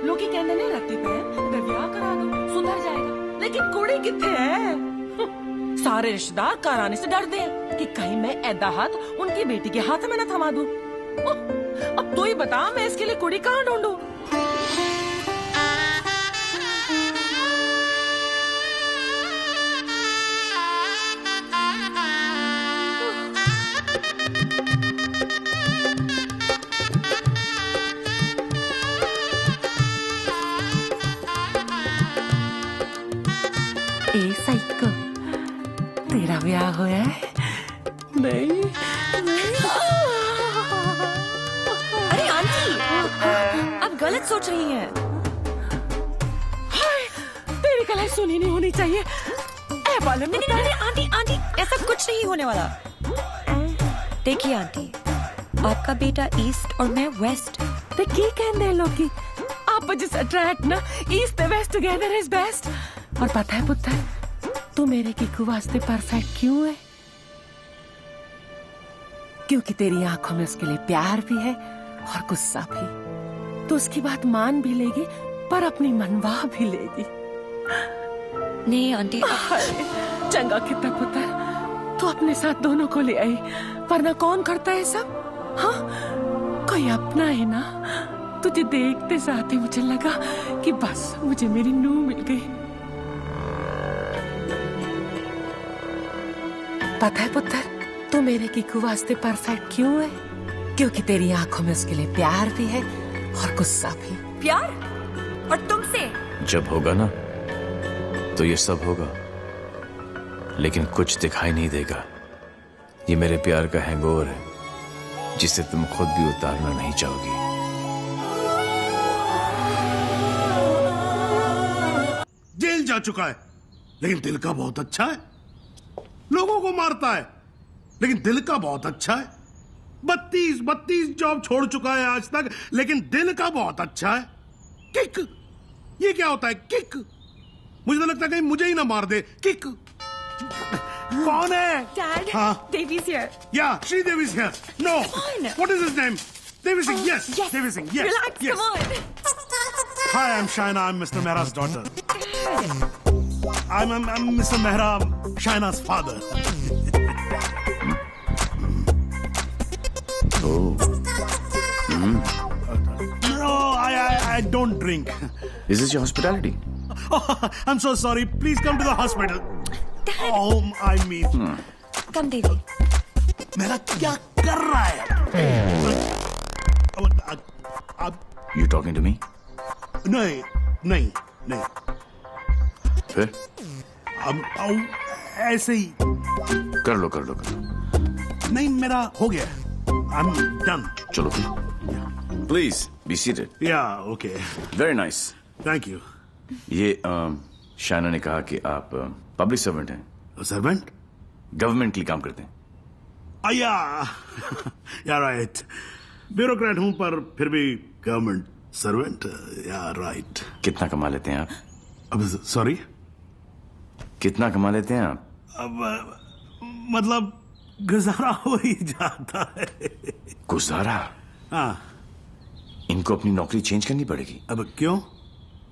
लोग कहते ने रत्ती पे मैं ब्याह करा दूं सुधर जाएगा लेकिन कुड़ी किथे है सारे रिश्तेदार कराने से डरते हैं कि कहीं मैं ऐदा हाथ उनकी बेटी के हाथ में न थमा दूं अब तू ही बता मैं इसके लिए कुड़ी कहाँ ढूंढूं ए साइको तेरा ब्याह होया है नहीं अरे आंटी, आप गलत सोच रही हैं। हाय तेरी कलाई सुनी नहीं होनी चाहिए ए बाले में नहीं आंटी ऐसा कुछ नहीं होने वाला। देखिए आंटी, आपका बेटा ईस्ट और मैं वेस्ट। ते की कहंदे लोग आप जिस अट्रैक्ट ना east west together is best. और पता है पुत्र तू मेरे किकू वास्ते परफेक्ट क्यों है क्योंकि तेरी आंखों में उसके लिए प्यार भी है और गुस्सा भी तो उसकी बात मान भी लेगी पर अपनी मनवा भी लेगी। नहीं आंटी चंगा कितना पुत्र तू अपने साथ दोनों को ले आई वरना कौन करता है सब हाँ कोई अपना है ना तुझे देखते साथ ही मुझे लगा कि बस मुझे मेरी नूह मिल गई। पता है पुत्र तू मेरे किकू वास्ते परफेक्ट क्यों है क्योंकि तेरी आंखों में उसके लिए प्यार भी है और गुस्सा भी। प्यार और तुमसे जब होगा ना तो ये सब होगा लेकिन कुछ दिखाई नहीं देगा। ये मेरे प्यार का हैंगओवर है जिसे तुम खुद भी उतारना नहीं चाहोगी। जेल जा चुका है लेकिन दिल का बहुत अच्छा है। लोगों को मारता है लेकिन दिल का बहुत अच्छा है। 32 जॉब छोड़ चुका है आज तक लेकिन दिल का बहुत अच्छा है। किक ये क्या होता है किक मुझे तो लगता है कहीं मुझे ही ना मार दे। किक कौन है? Dad, हाँ? Devi's here. Yeah, Devi's here. No. Come on. What is his name? Devi Singh. Yes. Yes. Devi Singh. Yes. Relax. Yes. Come on. Hi, I'm Shaina. I'm Mr. Mehra's daughter. I'm Mr. Mehra, Shaina's father. Oh. No, I don't drink. Is this your hospitality? Oh, I'm so sorry. Please come to the hospital. Dad. Oh, I mean. Come, Devi. मेरा क्या कर रहा है? You talking to me? नहीं. फिर? ऐसे ही. कर लो. नहीं मेरा हो गया. I'm done. चलो फिर. Please be seated. Yeah, okay. Very nice. Thank you. ये शाना ने कहा कि आप पब्लिक सर्वेंट हैं। सर्वेंट? गवर्नमेंट के लिए काम करते हैं। Yeah, right. ब्यूरोक्रेट हूं पर फिर भी गवर्नमेंट सर्वेंट, या राइट। कितना कमा लेते हैं आप? अब सॉरी, कितना कमा लेते हैं आप? अब मतलब गुजारा हो ही जाता है। गुजारा? हाँ। इनको अपनी नौकरी चेंज करनी पड़ेगी। अब क्यों?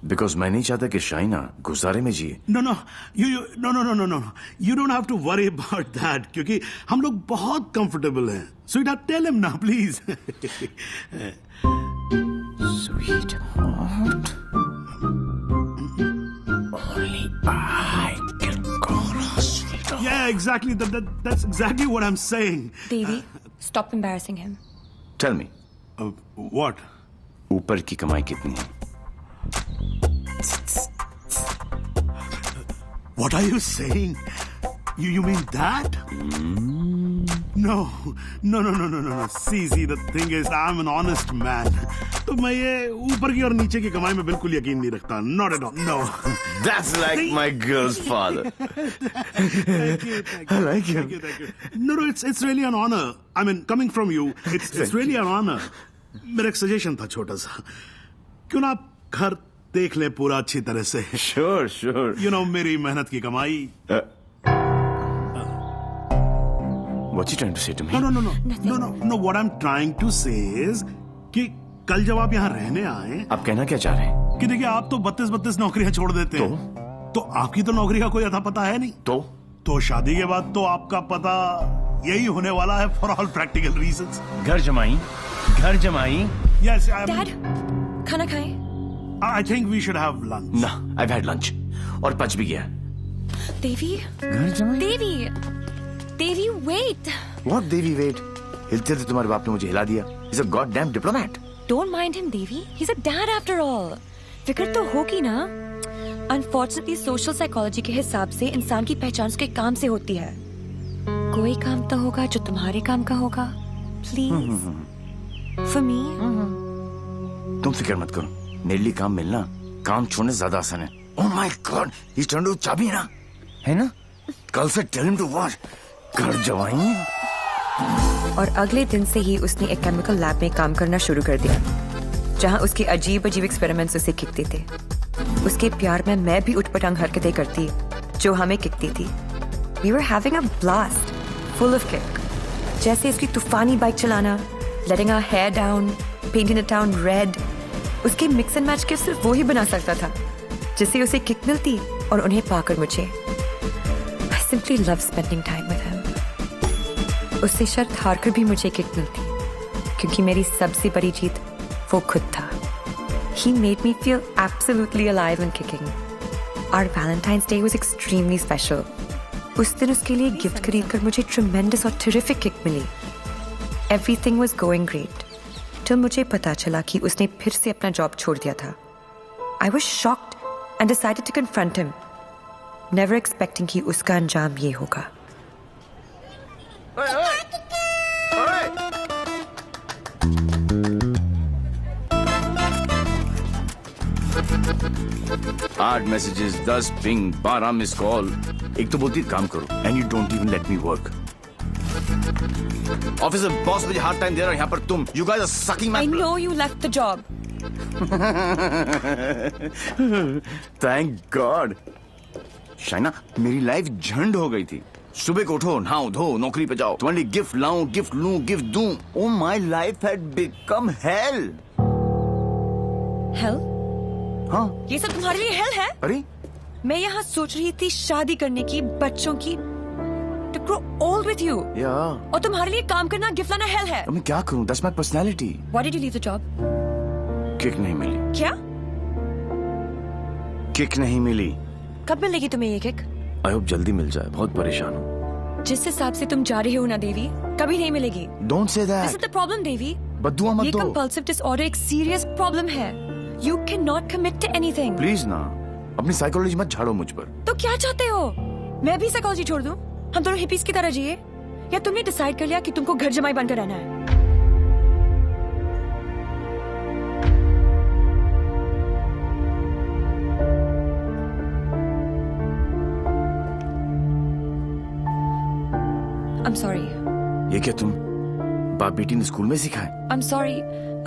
बिकॉज मैं नहीं चाहता कि शाइना गुजारे में जिए। No you don't have to worry about that, क्योंकि हम लोग बहुत कंफर्टेबल हैं। स्वीटहार्ट, टेल हिम ना please. Sweetheart, only I can call her sweetheart. Yeah, exactly. That's exactly what I'm saying. Devi, stop embarrassing him. Tell me. What? ऊपर की कमाई कितनी है? What are you saying? You mean that? No. See, the thing is, I'm an honest man. तो मैं ये ऊपर की और नीचे की कमाई में बिल्कुल यकीन नहीं रखता. Not at all. No. That's like my girl's father. Thank you. I like him. Thank you. No, it's really an honor. I mean, coming from you, it's really an honor. मेरा एक सजेशन था छोटा सा, क्यों ना आप घर देख ले पूरा अच्छी तरह से। Sure. You know, मेरी मेहनत की कमाई। What's he trying to say to me? No. What I'm trying to say is कि कल जब आप यहाँ रहने आए, आप कहना क्या चाह रहे हैं? कि देखिए, आप तो 32 नौकरियां छोड़ देते हैं, तो आपकी तो नौकरी का कोई अता पता है नहीं। तो शादी के बाद तो आपका पता यही होने वाला है, फॉर ऑल प्रैक्टिकल रीजंस। घर जमाई। Yes, Dad, खाना खाएं? I think we should have lunch. No, I've had lunch और पच भी गया। देवी, घर जमाई? देवी, wait. What Devi wait? हिलते थे तुम्हारे बाप ने मुझे हिला दिया। He's a goddamn diplomat. Don't mind him, Devi. He's a dad after all. फिक्र तो होगी ना। Unfortunately, social psychology के हिसाब से इंसान की पहचान उसके काम से होती है। कोई काम तो होगा जो तुम्हारे काम का होगा। Please. For me. तुम फिक्र मत करो, मेरे लिए काम मिलना काम छोड़ने से ज्यादा आसान है। Oh my God, he's trying to चाबी है ना? कल से tell him to watch. घर जवाई। और अगले दिन से ही उसने एक केमिकल लैब में काम करना शुरू कर दिया, जहां उसके अजीब एक्सपेरिमेंट्स उसे किकते थे। उसके प्यार में मैं भी उठपटांग हरकतें करती जो हमें किकती थी। We were having a blast, full of kick. जैसे उसकी तूफानी बाइक चलाना, letting our hair down, painting the town red. उसके मिक्स एंड मैच के सिर्फ वो ही बना सकता था जिससे उसे किक मिलती और उन्हें पाकर मुझे। I simply love spending time with him. उससे शर्त हारकर भी मुझे किक मिलती, क्योंकि मेरी सबसे बड़ी जीत वो खुद था। He made me feel absolutely alive and kicking. Our Valentine's Day was extremely special. उस दिन उसके लिए गिफ्ट खरीदकर मुझे tremendous और terrific किक मिली। Everything was going great. till मुझे पता चला कि उसने फिर से अपना जॉब छोड़ दिया था। I was shocked and decided to confront him, never expecting कि उसका अंजाम ये होगा। आठ मैसेजेस, 10 पिंग, 12 मिस कॉल। एक तो बोलती काम करो and you don't even let me work. Officer boss मुझे हार्ड टाइम दे रहा है, यहाँ पर तुम you guys are sucking my. I know you left the job. Thank God. Shaina, मेरी लाइफ झंड हो गई थी। सुबह को उठो, नहाओ धो, नौकरी पे जाओ, तुम्हारे लिए गिफ्ट लाऊं, गिफ्ट लूं, गिफ्ट दूं। Oh my life had become hello. Hell? हाँ, ये सब तुम्हारे लिए हेल है? अरे मैं यहाँ सोच रही थी शादी करने की, बच्चों की, to grow old with you. और तुम्हारे लिए काम करना, गिफ्ट लाना हेल है। मैं क्या करूं? That's my personality. Why did you leave the job? Kick नहीं मिली। क्या? किक नहीं मिली। कब मिलेगी तुम्हें ये किक? आई होप जल्दी मिल जाए, बहुत परेशान हूँ। जिस हिसाब से तुम जा रही हो ना देवी, कभी नहीं मिलेगी। Don't say that. This is the problem, देवी। बद्दुआ मत दो। ये compulsive disorder एक serious problem है। You cannot commit to anything. Please ना, अपनी साइकोलॉजी मत झाड़ो मुझ पर। तो क्या चाहते हो? मैं भी साइकोलॉजी छोड़ दूं? हम दोनों हिपीज की तरह जिए? या तुमने डिसाइड कर लिया कि तुमको घर जमाई बनकर रहना है? I'm sorry. ये क्या तुम बाप बेटी ने स्कूल में सिखाए? I'm sorry.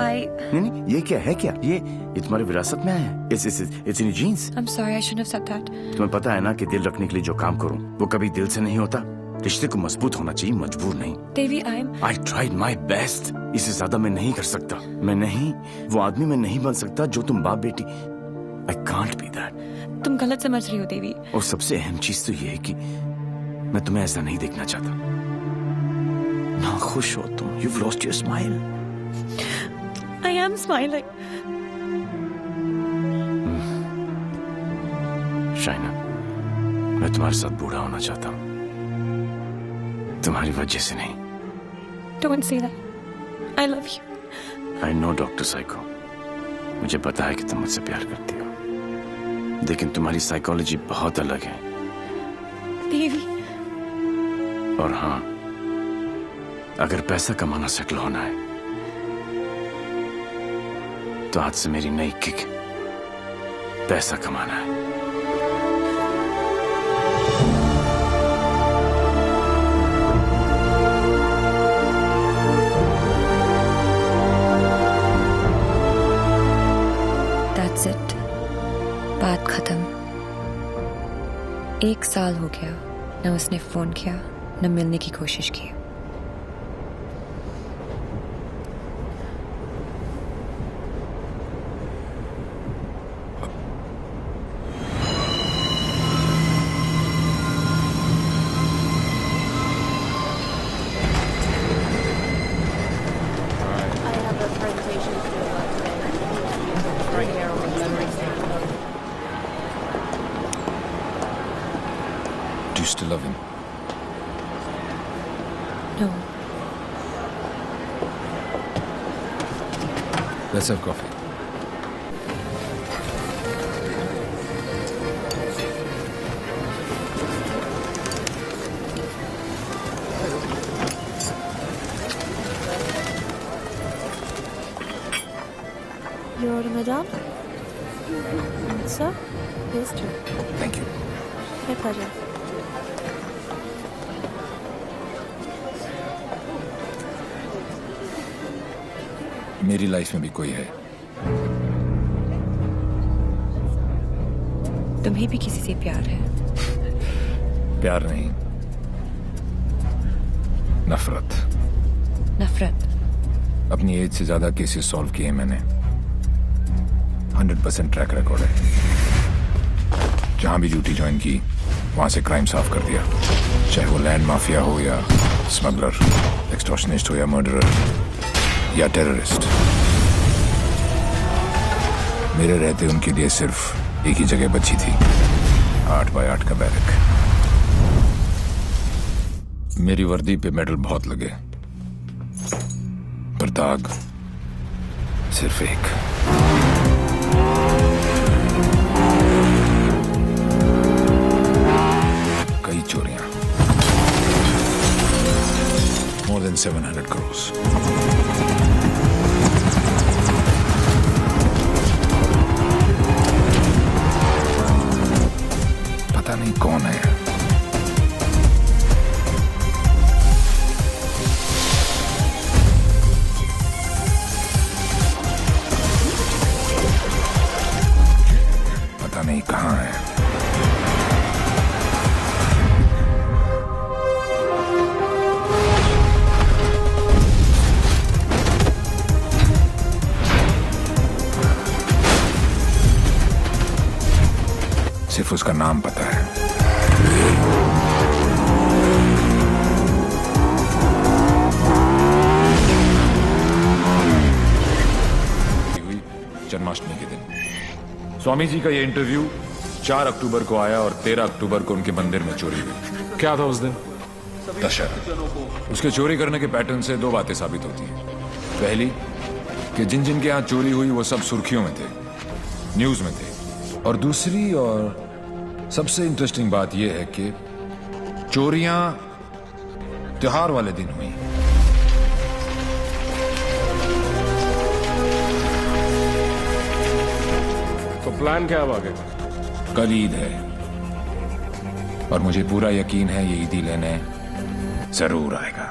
नहीं नहीं, ये क्या है क्या? ये तुम्हारी विरासत में आया है? It's in your genes. I'm sorry, I shouldn't have said that. तुम्हें पता है ना कि दिल रखने के लिए जो काम करूं वो कभी दिल से नहीं होता। रिश्ते को मजबूत होना चाहिए, मजबूर नहीं। देवी, I tried my best. इससे ज्यादा मैं नहीं कर सकता। मैं नहीं, वो आदमी मैं नहीं बन सकता जो तुम बाप बेटी। I can't be that. तुम गलत समझ रही हो देवी। और सबसे अहम चीज तो ये है कि मैं तुम्हें ऐसा नहीं देखना चाहता। ना खुश हो तुम। You've lost your smile. I am smiling. Shaina, मैं तुम्हारे साथ बूढ़ा होना चाहता हूँ, तुम्हारी वजह से नहीं। Don't say that. I love you. I know, doctor psycho. मुझे पता है कि तुम मुझसे प्यार करती हो, लेकिन तुम्हारी साइकोलॉजी बहुत अलग है। देवी। और हाँ, अगर पैसा कमाना सेटल होना है तो आज से मेरी नई किक पैसा कमाना है। That's it. बात खत्म। 1 साल हो गया, न उसने फोन किया न मिलने की कोशिश की। Do you still love him? No. Let's have coffee. Your order, madam? Sir? Yes, sir. Thank you. My pleasure. मेरी लाइफ में भी कोई है। तुम्हें भी किसी से प्यार है? प्यार नहीं, नफरत। नफरत? अपनी एज से ज्यादा केसेस सॉल्व किए मैंने। 100% ट्रैक रिकॉर्ड है। जहां भी ड्यूटी ज्वाइन की वहां से क्राइम साफ कर दिया, चाहे वो लैंड माफिया हो या स्मगलर, एक्सटॉर्शनिस्ट हो या मर्डरर या टेररिस्ट। मेरे रहते उनके लिए सिर्फ एक ही जगह बची थी, 8 बाय 8 का बैरक। मेरी वर्दी पे मेडल बहुत लगे, पर दाग सिर्फ एक। कई चोरियां, more than 700 crores। पता नहीं कौन है। पता नहीं कहाँ है। सिर्फ उसका नाम पता है। जन्माष्टमी के दिन स्वामी जी का ये इंटरव्यू 4 अक्टूबर को आया और 13 अक्टूबर को उनके मंदिर में चोरी हुई। क्या था उस दिन? दशहरा। उसके चोरी करने के पैटर्न से 2 बातें साबित होती हैं। पहली कि जिन जिन के यहाँ चोरी हुई वो सब सुर्खियों में थे, न्यूज में थे। और दूसरी और सबसे इंटरेस्टिंग बात यह है कि चोरियां त्योहार वाले दिन हुई। तो प्लान क्या अब आगे? कल ईद है और मुझे पूरा यकीन है ये ईदी लेने जरूर आएगा।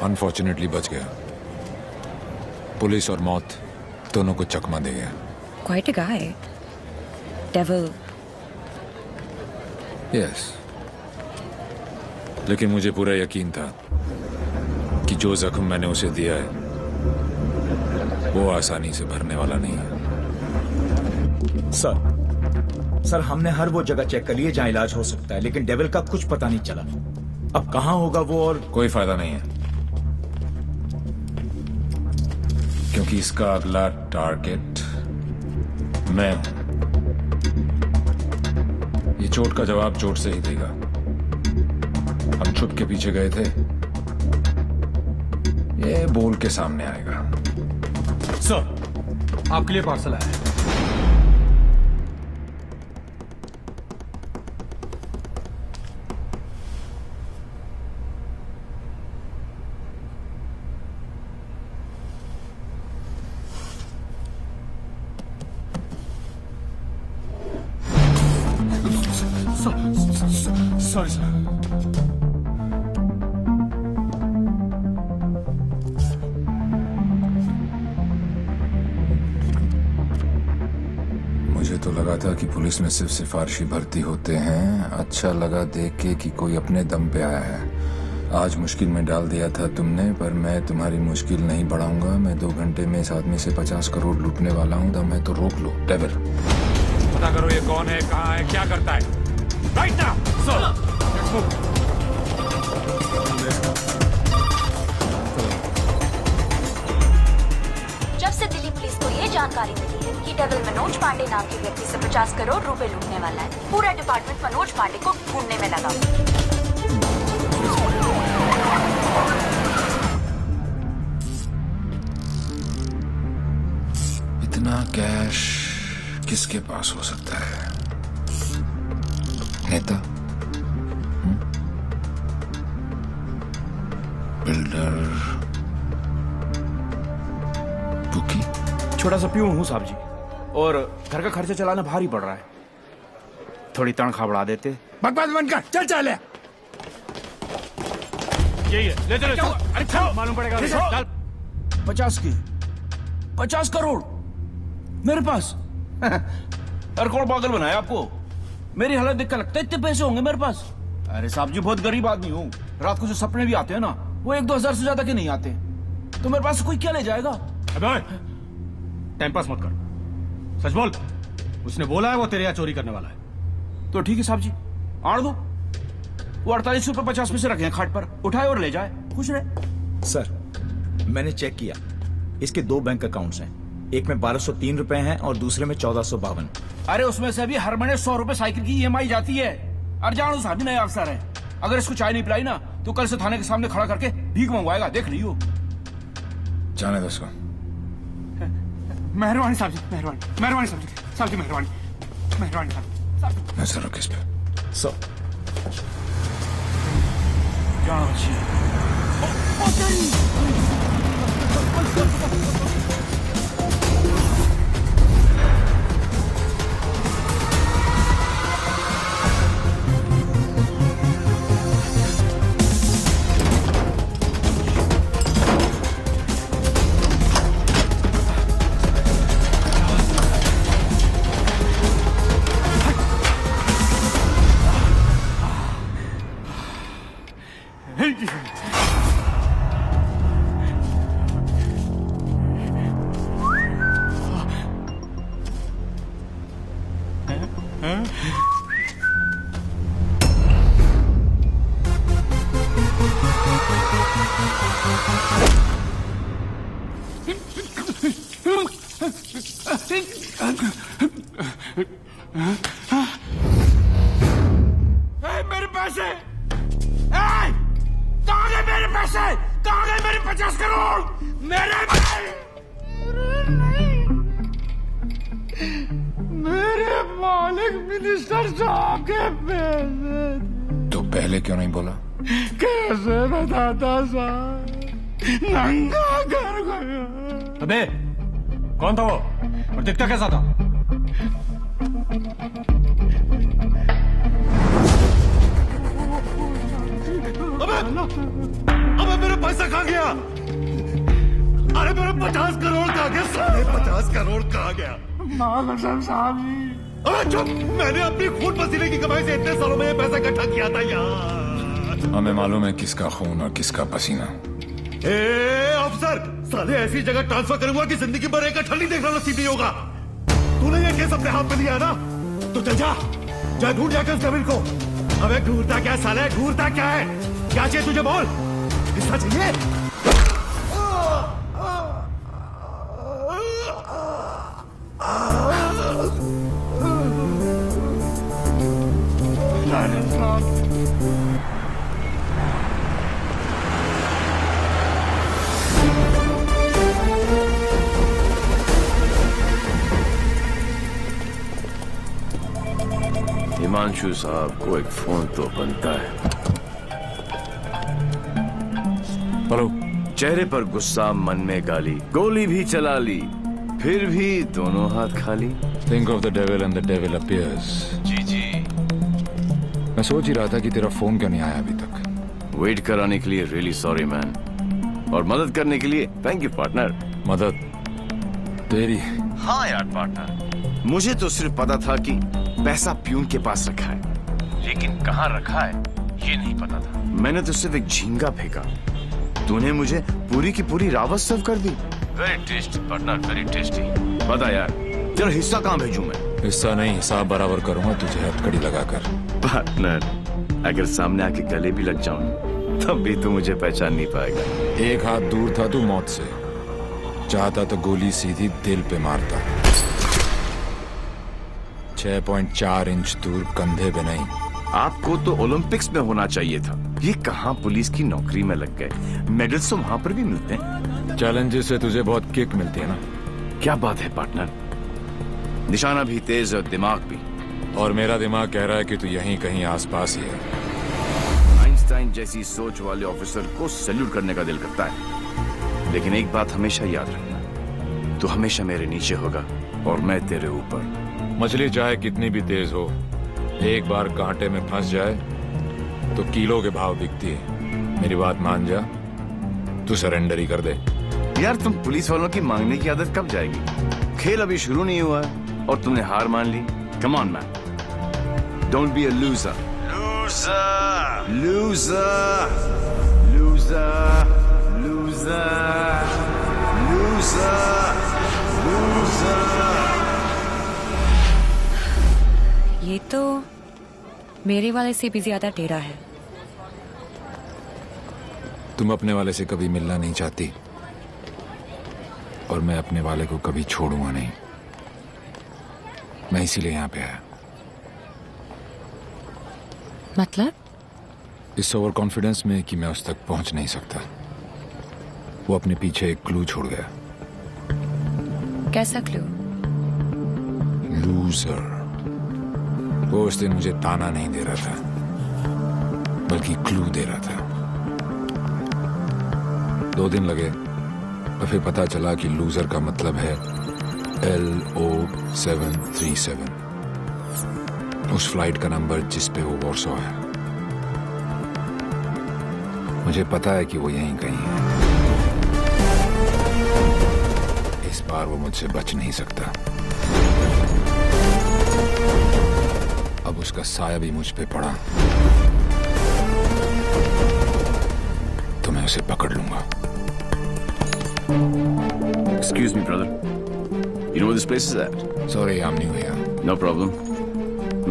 अनफॉर्चुनेटली बच गया। पुलिस और मौत दोनों को चकमा दे गया। Quite a guy. Devil. Yes, लेकिन मुझे पूरा यकीन था कि जो जख्म मैंने उसे दिया है वो आसानी से भरने वाला नहीं है। सर हमने हर वो जगह चेक कर ली है जहां इलाज हो सकता है, लेकिन डेविल का कुछ पता नहीं चला। अब कहां होगा वो, और कोई फायदा नहीं है, क्योंकि इसका अगला टारगेट मैं हूं। ये चोट का जवाब चोट से ही देगा। हम छुप के पीछे गए थे, ये बोल के सामने आएगा। सर, आपके लिए पार्सल आया है। Sorry sir. मुझे तो लगा था कि पुलिस में सिर्फ सिफारिशी भर्ती होते हैं। अच्छा लगा देख के कि कोई अपने दम पे आया है। आज मुश्किल में डाल दिया था तुमने, पर मैं तुम्हारी मुश्किल नहीं बढ़ाऊंगा। मैं 2 घंटे में इस आदमी से 50 करोड़ लूटने वाला हूँ। दम है तो रोक लो। डेविल, पता करो ये कौन है, कहाँ है, क्या करता है। Right now sir. जब से दिल्ली पुलिस को ये जानकारी मिली है कि डेविल मनोज पांडे नाम के व्यक्ति से 50 करोड़ रुपए लूटने वाला है, पूरा डिपार्टमेंट मनोज पांडे को ढूंढने में लगा। इतना कैश किसके पास हो सकता है? नेता, बिल्डर, बुकी? छोटा सा प्यून हूँ साहब जी, और घर का खर्चा चलाना भारी पड़ रहा है। थोड़ी तनख्वाह बढ़ा देते। बकवास बंद कर, चल चल। यही है, ले चलो। अरे चल, मालूम पड़ेगा। चल। 50 करोड़ मेरे पास। अरे कौन पागल बनाया आपको? मेरी हालत देख कर लगता है इतने पैसे होंगे मेरे पास? अरे साहब जी, बहुत गरीब आदमी हूँ। रात को जो सपने भी आते हैं ना, वो 1-2 हजार से ज्यादा के नहीं आते। तो मेरे पास कोई क्या ले जाएगा? अबे टाइम पास मत कर, सच बोल। उसने बोला है वो तेरे यहाँ चोरी करने वाला है। तो ठीक है साहब जी, आड़ दो। वो 48 रुपए 50 पैसे रखे हैं खाट पर, उठाए और ले जाए, खुश रहे। सर, मैंने चेक किया, इसके 2 बैंक अकाउंट्स हैं। एक में 1203 रुपए हैं और दूसरे में 1452। अरे उसमें से भी हर महीने 100 रुपए साइकिल की EMI जाती है। अरजान साहब भी नया अफसर है। अगर इसको चाय नहीं पिलाई ना, तो कल से थाने के सामने खड़ा करके भीख मंगवाएगा, देख लियो। जाने दो उसको। मेहरबानी साहब जी, मेहरबानी, मेहरबानी साहब जी, साहब जी मेहरबानी, मेहरबानी साहब जी। नजर रखो इस पे। सो क्या अच्छी मेरे पैसे, कहाँ गए मेरे पैसे? कहाँ गए मेरे 50 करोड़? मेरे मालिक मिनिस्टर साहब के पैसे। तो पहले क्यों नहीं बोला? कैसे बताता साहब, नंगा कर गया। अबे कौन था वो और दिखता कैसा था? अबे मेरे पैसा कहाँ गया? अरे मेरा 50 करोड़ कहाँ गया? साले 50 करोड़ कहाँ गया? अरे चुप! मैंने अपनी खून पसीने की कमाई से इतने सालों में ये पैसा इकट्ठा किया था यार। हमें मालूम है किसका खून और किसका पसीना। अफसर, साले ऐसी जगह ट्रांसफर करूंगा कि जिंदगी भर एक ठंडी देखना नसीब नहीं होगा। तूने ये केस अपने हाथ में लिया ना, तो चल जा ढूंढ जा कांस्टेबल को। अबे ढूंढता क्या साले, ढूंढता क्या है? क्या चाहिए तुझे बोल? हिस्सा चाहिए? हिमांशु साहब को एक फोन तो बनता है। हेलो। चेहरे पर गुस्सा, मन में गाली, गोली भी चला ली, फिर भी दोनों हाथ खाली। Think of the devil and the devil appears. जी। मैं सोच ही रहा था कि तेरा फोन क्यों नहीं आया अभी तक। वेट कराने के लिए रियली सॉरी मैन, और मदद करने के लिए थैंक यू पार्टनर। मदद तेरी? हाँ यार पार्टनर, मुझे तो सिर्फ पता था कि पैसा प्यून के पास रखा है, लेकिन कहाँ रखा है ये नहीं पता था। मैंने तो सिर्फ एक झींगा फेंका, तूने मुझे पूरी की पूरी रावत सर्व कर दी। Very tasty partner, very tasty. बता यार, तेरा हिस्सा कहाँ भेजूं मैं? हिस्सा नहीं, हिसाब बराबर करूंगा तुझे हथकड़ी लगाकर। पार्टनर, अगर सामने आके गले भी लग जाऊं तब भी तू मुझे पहचान नहीं पाएगा। एक हाथ दूर था तू मौत से, चाहता तो गोली सीधी दिल पे मारता। 6.4 इंच दूर, कंधे पे नहीं। आपको तो ओलंपिक्स में होना चाहिए था, ये कहाँ पुलिस की नौकरी में लग गए। मेडल्स तो वहाँ पर भी मिलते हैं। चैलेंजेस से तुझे बहुत किक मिलती है ना? क्या बात है पार्टनर, निशाना भी तेज और दिमाग भी। और मेरा दिमाग कह रहा है कि तू यहीं कहीं आसपास ही है। आइंस्टाइन जैसी सोच वाले ऑफिसर को सैल्यूट करने का दिल करता है, लेकिन एक बात हमेशा याद रखना, तू हमेशा मेरे नीचे होगा और मैं तेरे ऊपर। मछली चाहे कितनी भी तेज हो, एक बार कांटे में फंस जाए तो किलो के भाव बिकती है। मेरी बात मान जा, तू सरेंडर ही कर दे। यार तुम पुलिस वालों की मांगने की आदत कब जाएगी? खेल अभी शुरू नहीं हुआ है और तुमने हार मान ली। Come on man, don't be a loser. Loser loser loser loser loser loser. ये तो मेरे वाले से भी ज्यादा टेढ़ा है। तुम अपने वाले से कभी मिलना नहीं चाहती, और मैं अपने वाले को कभी छोड़ूंगा नहीं। मैं इसीलिए यहाँ पे आया। मतलब? इस ओवर कॉन्फिडेंस में कि मैं उस तक पहुंच नहीं सकता। वो अपने पीछे एक क्लू छोड़ गया। कैसा क्लू? लूजर। वो उस दिन मुझे ताना नहीं दे रहा था, बल्कि क्लू दे रहा था। 2 दिन लगे तो फिर पता चला कि लूजर का मतलब है LO737, उस फ्लाइट का नंबर जिस पे वो वॉर्सो है। मुझे पता है कि वो यहीं कहीं है। इस बार वो मुझसे बच नहीं सकता। अब उसका साया भी मुझ पे पड़ा तो मैं उसे पकड़ लूंगा। Excuse me, brother. You know where this place is at? Sorry, I'm new here. No problem.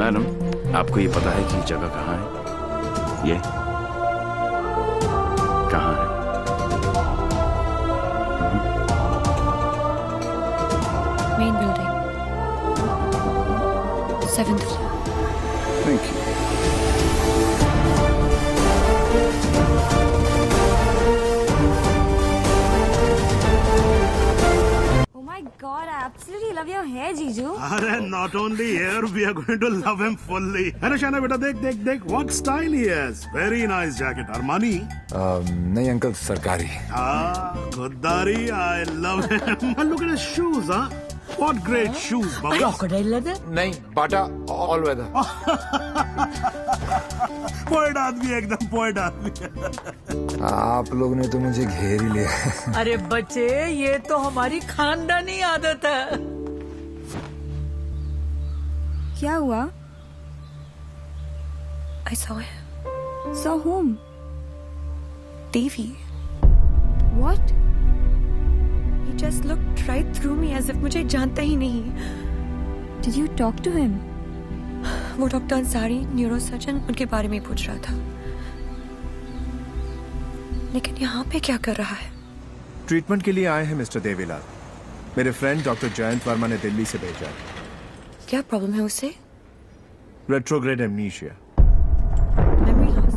Madam, आपको ये पता है कि ये जगह कहाँ है? ये कहाँ है? Main building, 7th floor। Thank you. Oh my God, I absolutely love your hair, Jiju. अरे not only here, we are going to love him fully. अरे शाना बेटा देख देख देख, what style he has. Very nice jacket. Armani? नहीं uncle, सरकारी। खुददारी, I love him. And look at his shoes, huh? What great shoes, Baba. Crocodile leather? नहीं, बाटा all weather. Poet आदमी, एकदम पोएट आदमी। आप लोग ने तो मुझे घेर ही लिया। अरे बच्चे, ये तो हमारी खानदानी आदत है। क्या हुआ? I saw him. Saw whom? Devi. What? He just looked right through me as if मुझे जानता ही नहीं। Did you talk to him? वो डॉक्टर अंसारी, न्यूरोसर्जन, उनके बारे में पूछ रहा था। लेकिन यहाँ पे क्या कर रहा है? ट्रीटमेंट के लिए आए हैं मिस्टर देवीलाल। मेरे फ्रेंड डॉक्टर जयंत वर्मा ने दिल्ली से भेजा है। क्या प्रॉब्लम है उसे? Retrograde amnesia. Memory loss.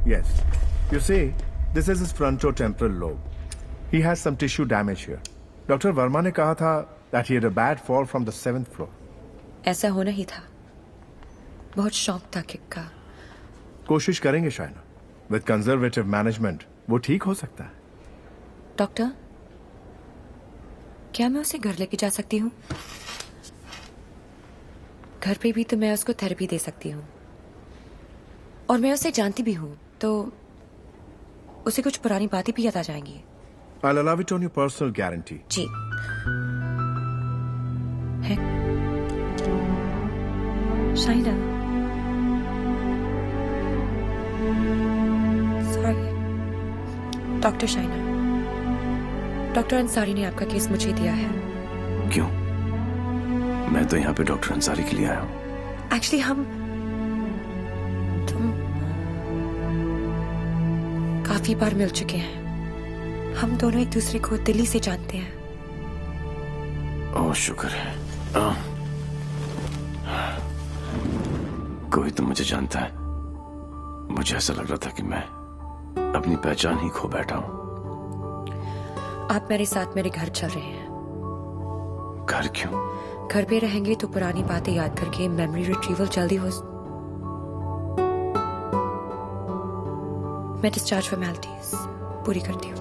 Yes. You see, this is his frontotemporal lobe. He has some tissue damage here. Doctor Verma ने कहा था that he had a bad fall from the 7th floor. ऐसा होना ही था। बहुत शौक था किक का। कोशिश करेंगे शायना। With conservative management, वो ठीक हो सकता है। डॉक्टर, क्या मैं उसे घर लेके जा सकती हूँ? घर पे भी तो मैं उसको थेरेपी दे सकती हूँ, और मैं उसे जानती भी हूँ, तो उसे कुछ पुरानी बातें भी याद आ जाएंगी। I'll allow it on your personal guarantee. जी। है Shaina, sorry doctor Shaina, doctor Ansari ने आपका केस मुझे दिया है। क्यों? मैं तो यहाँ पे डॉक्टर अंसारी के लिए आया हूँ। एक्चुअली तुम काफी बार मिल चुके हैं। हम दोनों एक दूसरे को दिल्ली से जानते हैं। ओह शुक्र है। कोई तो मुझे जानता है। मुझे ऐसा लग रहा था कि मैं अपनी पहचान ही खो बैठा हूँ। आप मेरे साथ मेरे घर चल रहे हैं। घर क्यों? घर पे रहेंगे तो पुरानी बातें याद करके मेमोरी रिट्रीवल जल्दी हो। मैं डिस्चार्ज फॉर्मेलिटीज पूरी करती हूँ।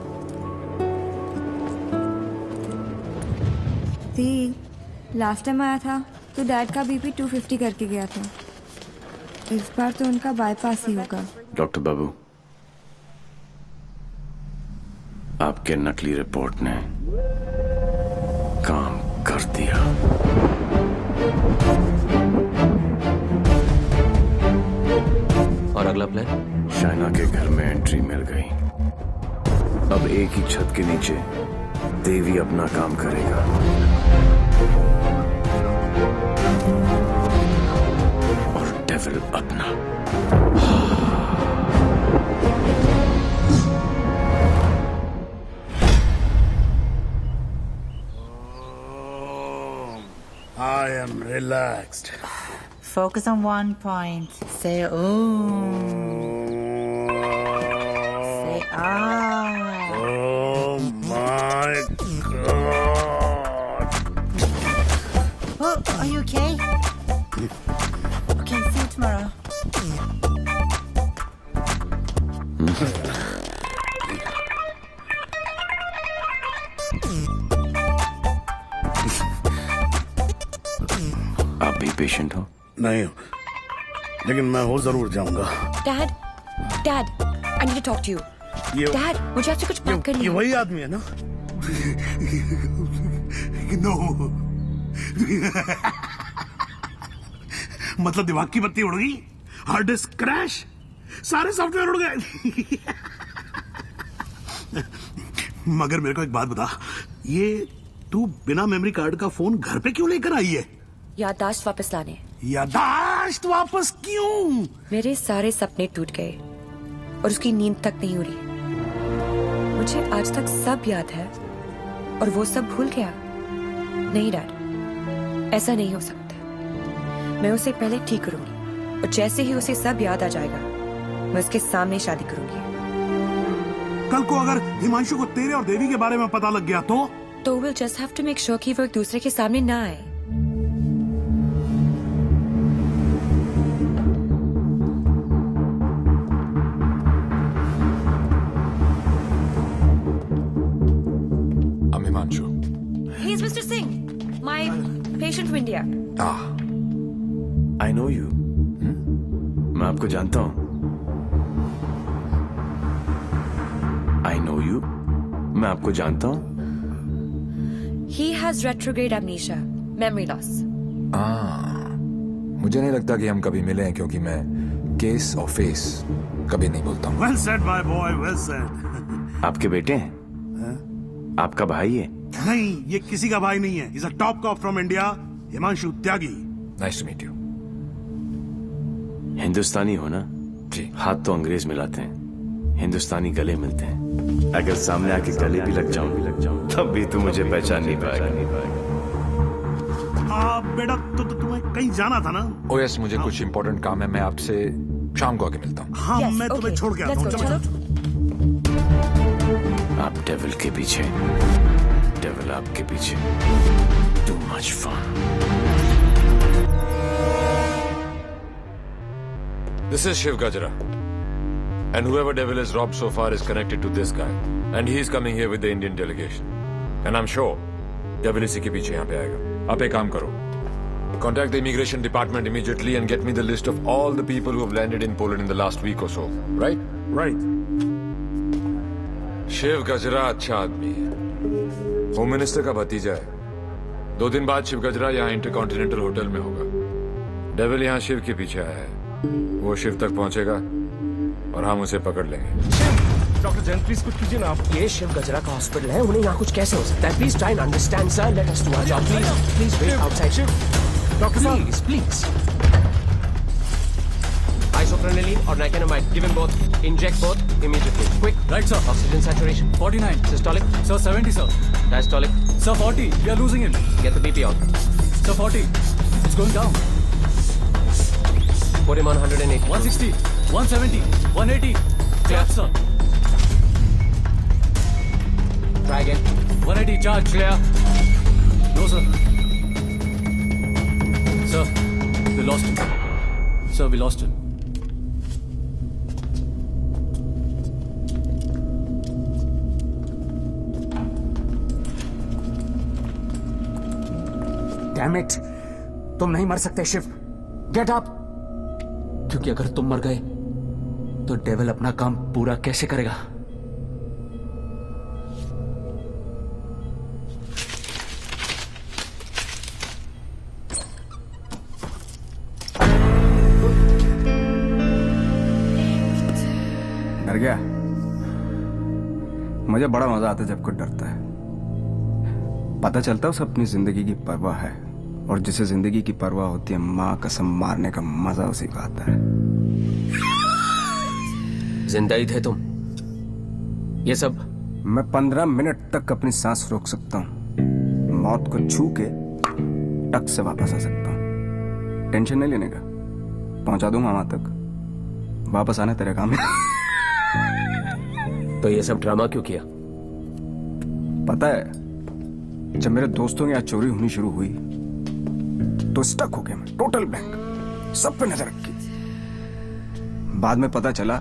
लास्ट टाइम आया था तो डैड का बीपी 250 करके गया था। इस बार तो उनका बाईपास ही होगा। डॉक्टर बाबू, आपके नकली रिपोर्ट ने काम कर दिया। और अगला प्लान? शाइना के घर में एंट्री मिल गई। अब एक ही छत के नीचे देवी अपना काम करेगा। और डेविल अपना। I am relaxed. Focus on one point. Say Say ah. Oh my God. Oh, are you okay? Okay, see you tomorrow. आप भी पेशेंट हो? नहीं, लेकिन मैं हो जरूर जाऊंगा। Dad, I need to talk to you. Dad, मुझे आपसे कुछ बात करनी है। ये वही आदमी है ना? नो। मतलब दिमाग की बत्ती उड़ गई, हार्ड डिस्क क्रैश, सारे सॉफ्टवेयर उड़ गए। मगर मेरे को एक बात बता, ये तू बिना मेमोरी कार्ड का फोन घर पे क्यों लेकर आई है? याददाश्त वापस लाने। याददाश्त वापस क्यों? मेरे सारे सपने टूट गए और उसकी नींद तक नहीं उड़ी। मुझे आज तक सब याद है और वो सब भूल गया। नहीं डैड, ऐसा नहीं हो सकता। मैं उसे पहले ठीक करूंगी और जैसे ही उसे सब याद आ जाएगा, मैं उसके सामने शादी करूंगी। कल को अगर हिमांशु को तेरे और देवी के बारे में पता लग गया तो we'll just have to make sure कि वो एक दूसरे के सामने ना आए। Himanshu. He's Mr. Singh, my patient from India. I know you. मैं आपको जानता हूँ। आई नो यू, मैं आपको जानता हूँ। He has retrograde amnesia, memory loss. मुझे नहीं लगता कि हम कभी मिले हैं, क्योंकि मैं केस और फेस कभी नहीं बोलता हूँ। Well said, my boy, well said. आपके बेटे हैं? आपका भाई है? नहीं, ये किसी का भाई नहीं है। He's a top cop from India, Himanshu Tyagi. Nice to meet you. हिंदुस्तानी हो ना? जी। हाथ तो अंग्रेज मिलाते हैं, हिंदुस्तानी गले मिलते हैं। अगर सामने आके गले भी लग जाऊं तब भी तू मुझे पहचान नहीं पाएगा। बेटा तो तुम्हें कहीं जाना था ना? ओ यस, मुझे कुछ इम्पोर्टेंट काम है, मैं आपसे शाम को आके मिलता हूँ। हाँ, मैं तुम्हें छोड़ के आता हूँ। चलो। आप डेविल के पीछे, डेविल आपके पीछे। Too much fun. This is Shiv Gajra. And whoever devil is robbed so far is connected to this guy. And he is coming here with the Indian delegation. And I'm sure devil इसी के पीछे यहाँ पे आएगा। आप एक काम करो, contact the immigration department immediately and get me the list of all the people who have landed in Poland in the last week or so. Right? Right. Shiv गजरा अच्छा आदमी है, होम मिनिस्टर का भतीजा है। 2 दिन बाद शिव गजरा यहाँ इंटरकॉन्टिनेंटल होटल में होगा। डेविल यहाँ शिव के पीछे आया है, वो शिव तक पहुंचेगा और हम उसे पकड़ लेंगे। डॉक्टर जैन प्लीज कुछ कीजिए ना आप। ये शिव गजरा का हॉस्पिटल है, उन्हें यहाँ कुछ कैसे हो सकता है? Please try and understand sir, let us do our job please. Please wait outside. Doctor साहब please. Isoprenylene or nicotinamide, give him both. Inject both immediately. Quick. Right, sir. Oxygen saturation 49. Systolic. Sir, 70, sir. Diastolic. Sir, 40. We are losing him. Get the BP out. Sir, 40. It's going down. Put him on 180. 160. 170. 180. Clear, sir. Try again. 180. Charge. Clear. No, sir. Sir, we lost him. Sir, we lost him. Damn it! तुम नहीं मर सकते Shiv. Get up. क्योंकि अगर तुम मर गए तो डेविल अपना काम पूरा कैसे करेगा? डर गया? मुझे बड़ा मजा आता है जब कोई डरता है। पता चलता है उसे अपनी जिंदगी की परवाह है, और जिसे जिंदगी की परवाह होती है माँ कसम मारने का मजा उसी को आता है। जिंदा ही थे तुम? ये सब? मैं 15 मिनट तक अपनी सांस रोक सकता हूँ, मौत को छू के टक से वापस आ सकता हूँ। टेंशन नहीं लेने का, पहुंचा दूंगा वहां तक। वापस आना तेरे काम है। तो ये सब ड्रामा क्यों किया? पता है, जब मेरे दोस्तों के यहाँ चोरी होनी शुरू हुई तो स्टक हो गया मैं, टोटल ब्लैंक, सब पे नजर रखी। बाद में पता चला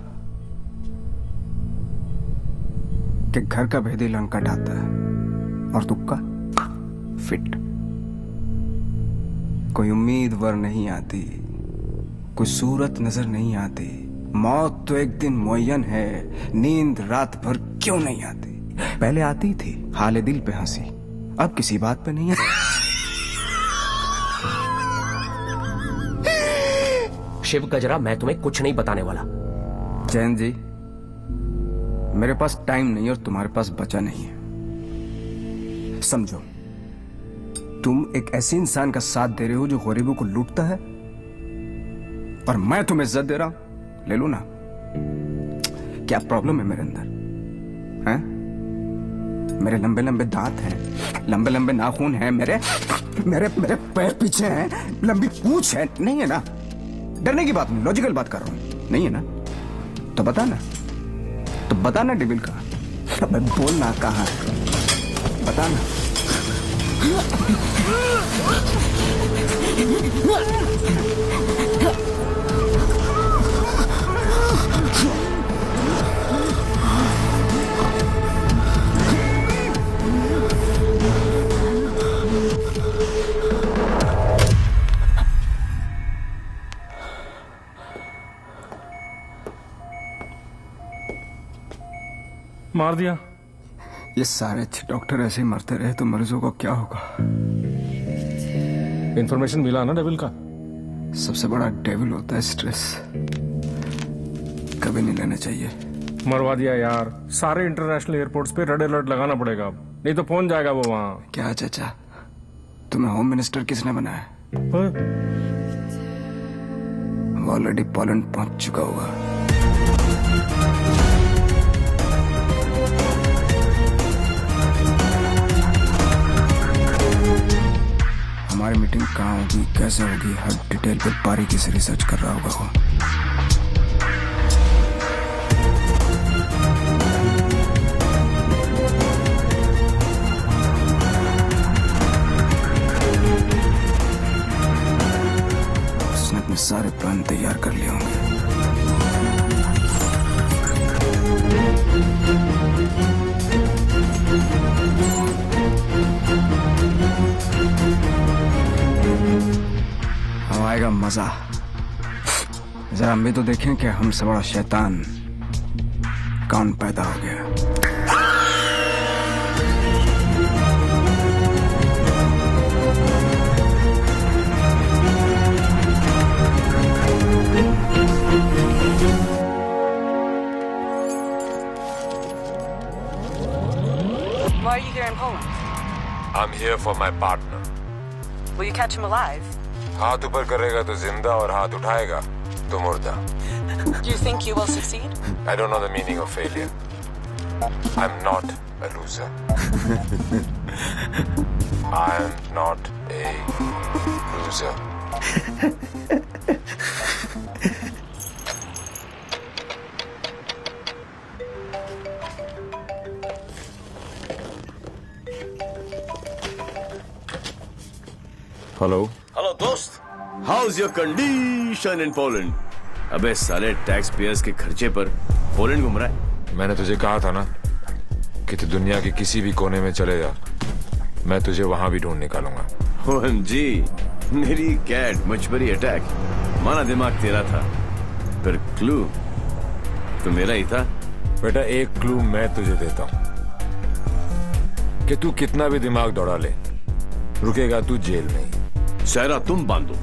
कि घर का भेदी लंका ढाता है और तुक्का फिट। कोई उम्मीदवार नहीं आती, कोई सूरत नजर नहीं आती। मौत तो एक दिन मुअय्यन है, नींद रात भर क्यों नहीं आती? पहले आती थी हाले दिल पे हंसी, अब किसी बात पे नहीं है। शिव गजरा, मैं तुम्हें कुछ नहीं बताने वाला। जैन जी, मेरे पास टाइम नहीं और तुम्हारे पास बचा नहीं है। समझो, तुम एक ऐसे इंसान का साथ दे रहे हो जो गरीबों को लूटता है, और मैं तुम्हें इज्जत दे रहा हूं। ले लो ना। क्या प्रॉब्लम है मेरे अंदर? हैं? मेरे लंबे लंबे दांत हैं, लंबे लंबे नाखून हैं, मेरे मेरे मेरे पैर पीछे हैं, लंबी पूंछ है। नहीं है ना? डरने की बात नहीं, लॉजिकल बात कर रहा हूं। नहीं है ना? तो बताना, तो बताना डेविल कहाँ? अबे बोलना कहाँ है, बताना। मार दिया। ये सारे अच्छे डॉक्टर ऐसे ही मरते रहे तो मरीजों को क्या होगा? इंफॉर्मेशन मिला ना डेविल का? सबसे बड़ा डेविल होता है स्ट्रेस। कभी नहीं लेना चाहिए। मरवा दिया यार। सारे इंटरनेशनल एयरपोर्ट्स पे रेड अलर्ट लगाना पड़ेगा अब, नहीं तो फोन जाएगा वो वहां। क्या चाचा, तुम्हें होम मिनिस्टर किसने बनाया? वो ऑलरेडी पोलैंड पहुंच चुका होगा। हमारी मीटिंग कहाँ होगी, कैसे होगी, हर डिटेल पे बारीकी से रिसर्च कर रहा होगा वो। उसने अपने सारे प्लान तैयार कर लिए होंगे। अब आएगा मजा। जरा हम भी तो देखें कि हमसे बड़ा शैतान कौन पैदा हो गया। Why are you here in Poland? I'm here for my partner. Will you catch him alive? हाथ ऊपर करेगा तो जिंदा और हाथ उठाएगा तो मुर्दा। Do you think you will succeed? I don't know the meaning of failure. I'm not a loser. I'm not a loser. Hello hello दोस्त, how's your condition in Poland? अबे साले टैक्स पेयर्स के खर्चे पर पोलैंड घूम रहा है। मैंने तुझे कहा था ना कि तू दुनिया के किसी भी कोने में चले जा, मैं तुझे वहां भी ढूंढ निकालूंगा। OMG, मेरी कैट मुझ पर ही अटैक। माना दिमाग तेरा था, पर क्लू तो मेरा ही था। बेटा एक क्लू मैं तुझे देता हूं कि तू कितना भी दिमाग दौड़ा ले, रुकेगा तू जेल में ही। सहरा तुम बांधो,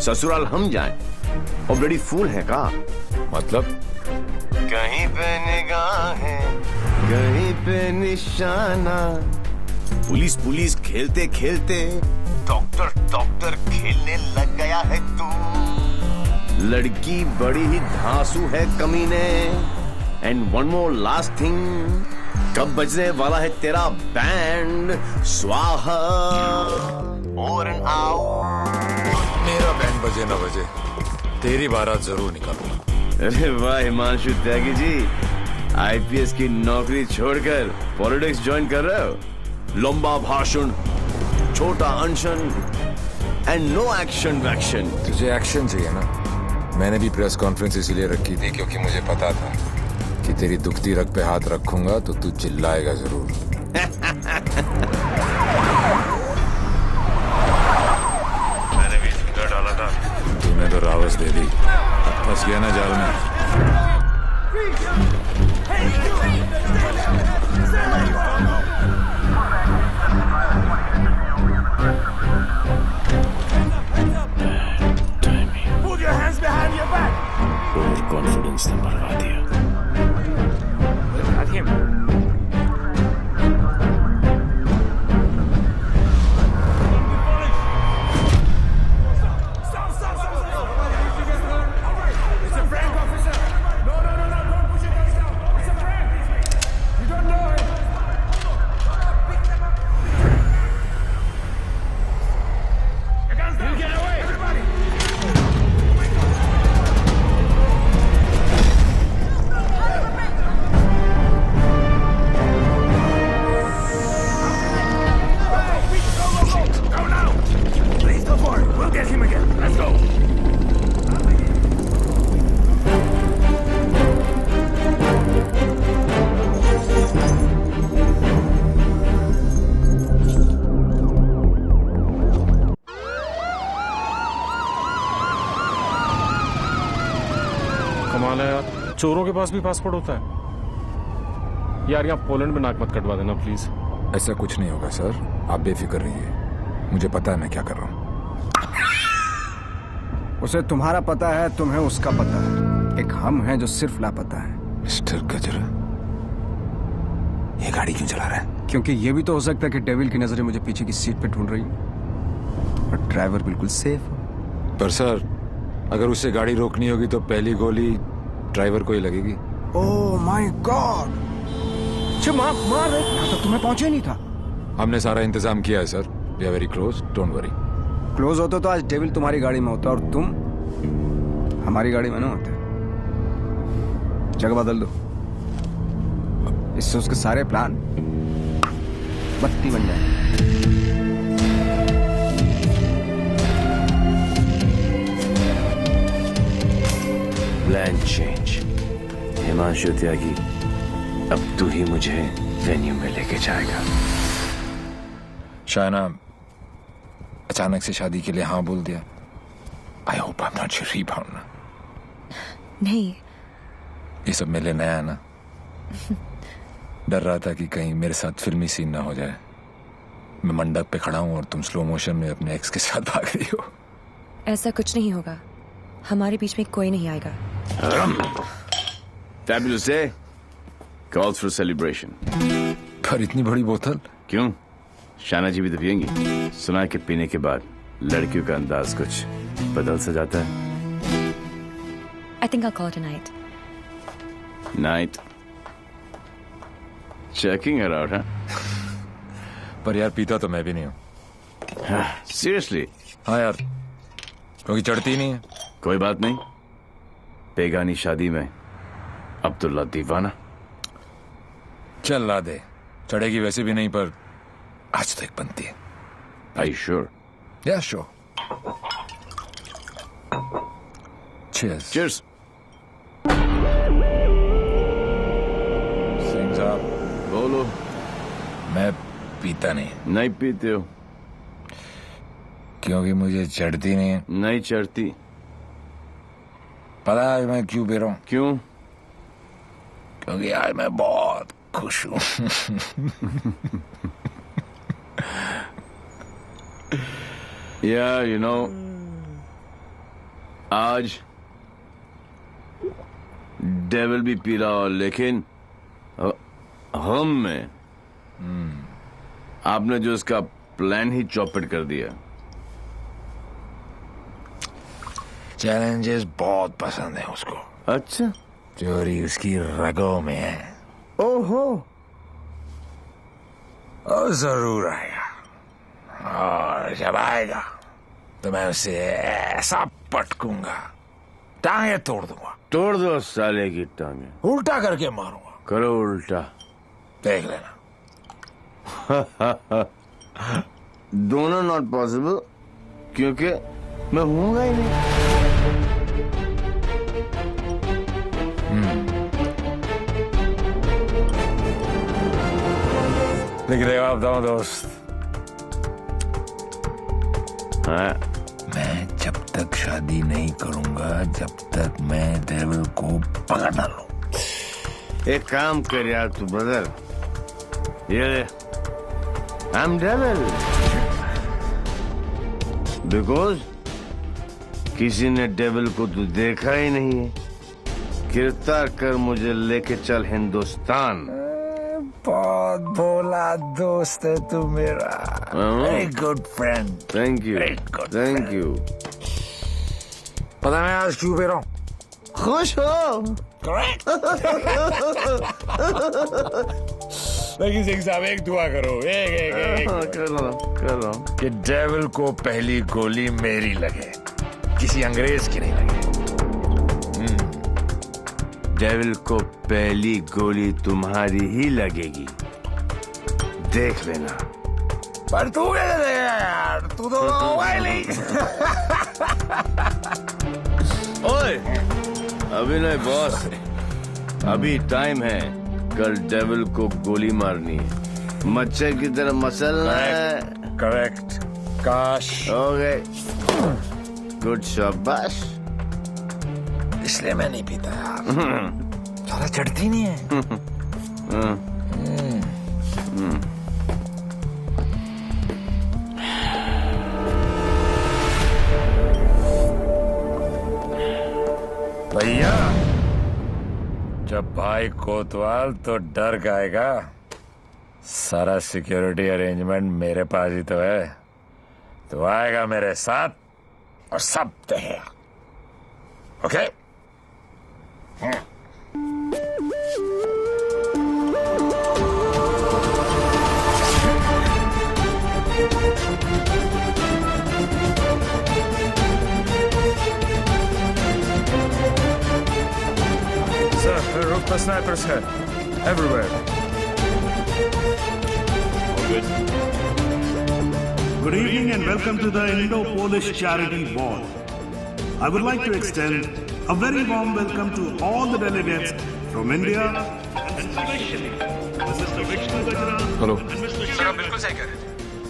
ससुराल हम जाएं। और ब्लडी फूल है का? मतलब कहीं पे निगाहें, कहीं पे निशाना। पुलिस पुलिस खेलते खेलते डॉक्टर डॉक्टर खेलने लग गया है तू। लड़की बड़ी ही धांसू है कमीने। And one more last thing, कब बजने वाला है तेरा बैंड? स्वाहा ओवर एंड आउट। मेरा बैंड बजे ना बजे, तेरी बारात जरूर निकालूंगा। अरे वाह हिमांशु त्यागी जी, IPS की नौकरी छोड़कर पॉलिटिक्स ज्वाइन कर रहे हो? लंबा भाषण, छोटा अनशन एंड नो एक्शन वैक्शन। तुझे एक्शन चाहिए ना? मैंने भी प्रेस कॉन्फ्रेंस इसीलिए रखी थी क्योंकि मुझे पता था कि तेरी दुखती रग पे हाथ रखूंगा तो तू चिल्लाएगा जरूर। मैंने भी झुंझा डाला था, तूने तो रावस दे दी। फंस गया ना जाल में। Put your hands behind your back. Over confidence ने भरवा दिया। कमाल है यार, चोरों के पास भी पासपोर्ट होता है। यार यहाँ पोलैंड में नाक मत कटवा देना प्लीज। ऐसा कुछ नहीं होगा सर, आप बेफिक्र रहिए, मुझे पता है मैं क्या कर रहा हूँ। उसे तुम्हारा पता है, तुम्हें उसका पता है, एक हम हैं जो सिर्फ लापता है। मिस्टर गजरा, ये गाड़ी क्यों चला रहा है? क्योंकि ये भी तो हो सकता है कि डेविल की नजरें मुझे पीछे की सीट पे ढूंढ रही हैं और ड्राइवर बिल्कुल सेफ हो। पर सर, अगर उससे गाड़ी रोकनी होगी तो पहली गोली ड्राइवर को ही लगेगी। ओह माय गॉड, मार तो तुम्हें पहुंचे नहीं था। हमने सारा इंतजाम किया है sir, we are very close, don't worry. Close होते तो आज डेविल तुम्हारी गाड़ी में होता और तुम हमारी गाड़ी में ना होते। जगह बदल दो, इससे उसके सारे प्लान बत्ती बन जाए। Plan change. हिमांशु त्यागी, अब तू ही मुझे वेन्यू में लेके जाएगा। शायना अचानक से शादी के लिए हाँ बोल दिया। I hope I am not your rebound ना। नहीं, ये सब मेरे लिए नया है ना। डर रहा था कि कहीं मेरे साथ फिल्मी सीन ना हो जाए। मैं मंडप पे खड़ा हूँ और तुम स्लो मोशन में अपने एक्स के साथ भाग रही हो। ऐसा कुछ नहीं होगा, हमारे बीच में कोई नहीं आएगा। Fabulous day. Calls for celebration. पर इतनी बड़ी बोतल क्यों? शाना जी भी तो पियेंगी। सुना कि पीने के बाद लड़कियों का अंदाज कुछ बदल सा जाता है। I think I'll call it a night. Night. Checking her out, huh? पर यार पीता तो मैं भी नहीं हूँ। Seriously? हाँ यार, क्योंकि चढ़ती नहीं है। कोई बात नहीं, बेगानी शादी में अब्दुल्ला दीवाना। चल ला दे, चढ़ेगी वैसे भी नहीं, पर आज तो एक बनती है। Are you sure? Yeah, sure. Cheers. Cheers. Singh साहब, बोलो। मैं पीता नहीं। नहीं पीते हो? क्योंकि मुझे चढ़ती नहीं है। नहीं चढ़ती। पता है मैं क्यों पी रहा हूँ? क्यों? क्योंकि आज मैं बहुत खुश हूँ। Yeah, you know, आज डेविल भी पी रहा, लेकिन हम में आपने जो इसका प्लान ही चौपट कर दिया। चैलेंजेस बहुत पसंद है उसको। अच्छा, चोरी उसकी रगों में है। ओहो, और जरूर आएगा, और जब आएगा तो मैं उसे ऐसा पटकूंगा, टांगे तोड़ दूंगा। तोड़ दो साले की टांगे। उल्टा करके मारूंगा। करो उल्टा, देख लेना। दोनों नॉट पॉसिबल, क्योंकि मैं हूंगा ही नहीं। लिख देगा आप दो दोस्त। हाँ, मैं जब तक शादी नहीं करूंगा जब तक मैं डेविल को पकड़ ना लूं। एक काम कर यार तू ब्रदर, ये आई एम डेविल, बिकॉज किसी ने डेविल को तू देखा ही नहीं है। गिरफ्तार कर मुझे लेके चल हिंदुस्तान। बहुत भोला दोस्त है तू मेरा। Very good friend. Thank you, thank you. पता मैं आज क्यों पी रहा हूँ? खुश हो? करेक्ट। लेकिन सिंह साहब एक दुआ करो, एक कर रहा हूँ कि डेविल को पहली गोली मेरी लगे, किसी अंग्रेज की नहीं लगे। डेविल को पहली गोली तुम्हारी ही लगेगी, देख लेना। पर तू कैसे देगा यार, तू तो होगा ही नहीं। ओए, अभी नहीं बॉस, अभी टाइम है। कल डेविल को गोली मारनी है, मच्छर की तरह मसलना है। करेक्ट। काश हो गए। गुड शाबाश। इसलिए मैं नहीं पीता यार, सारा चढ़ती नहीं है। भैया, जब भाई कोतवाल तो डर गाएगा। सारा सिक्योरिटी अरेंजमेंट मेरे पास ही तो है। तो आएगा मेरे साथ और सब देगा। ओके? Sir, roof पर snipers है everywhere. Good evening and welcome to the Indo-Polish Charity Ball. I would like to extend a very warm welcome to all the delegates from India and especially Mr. Vishnu Gajra. Hello sir, आप बिल्कुल सही कह रहे हैं।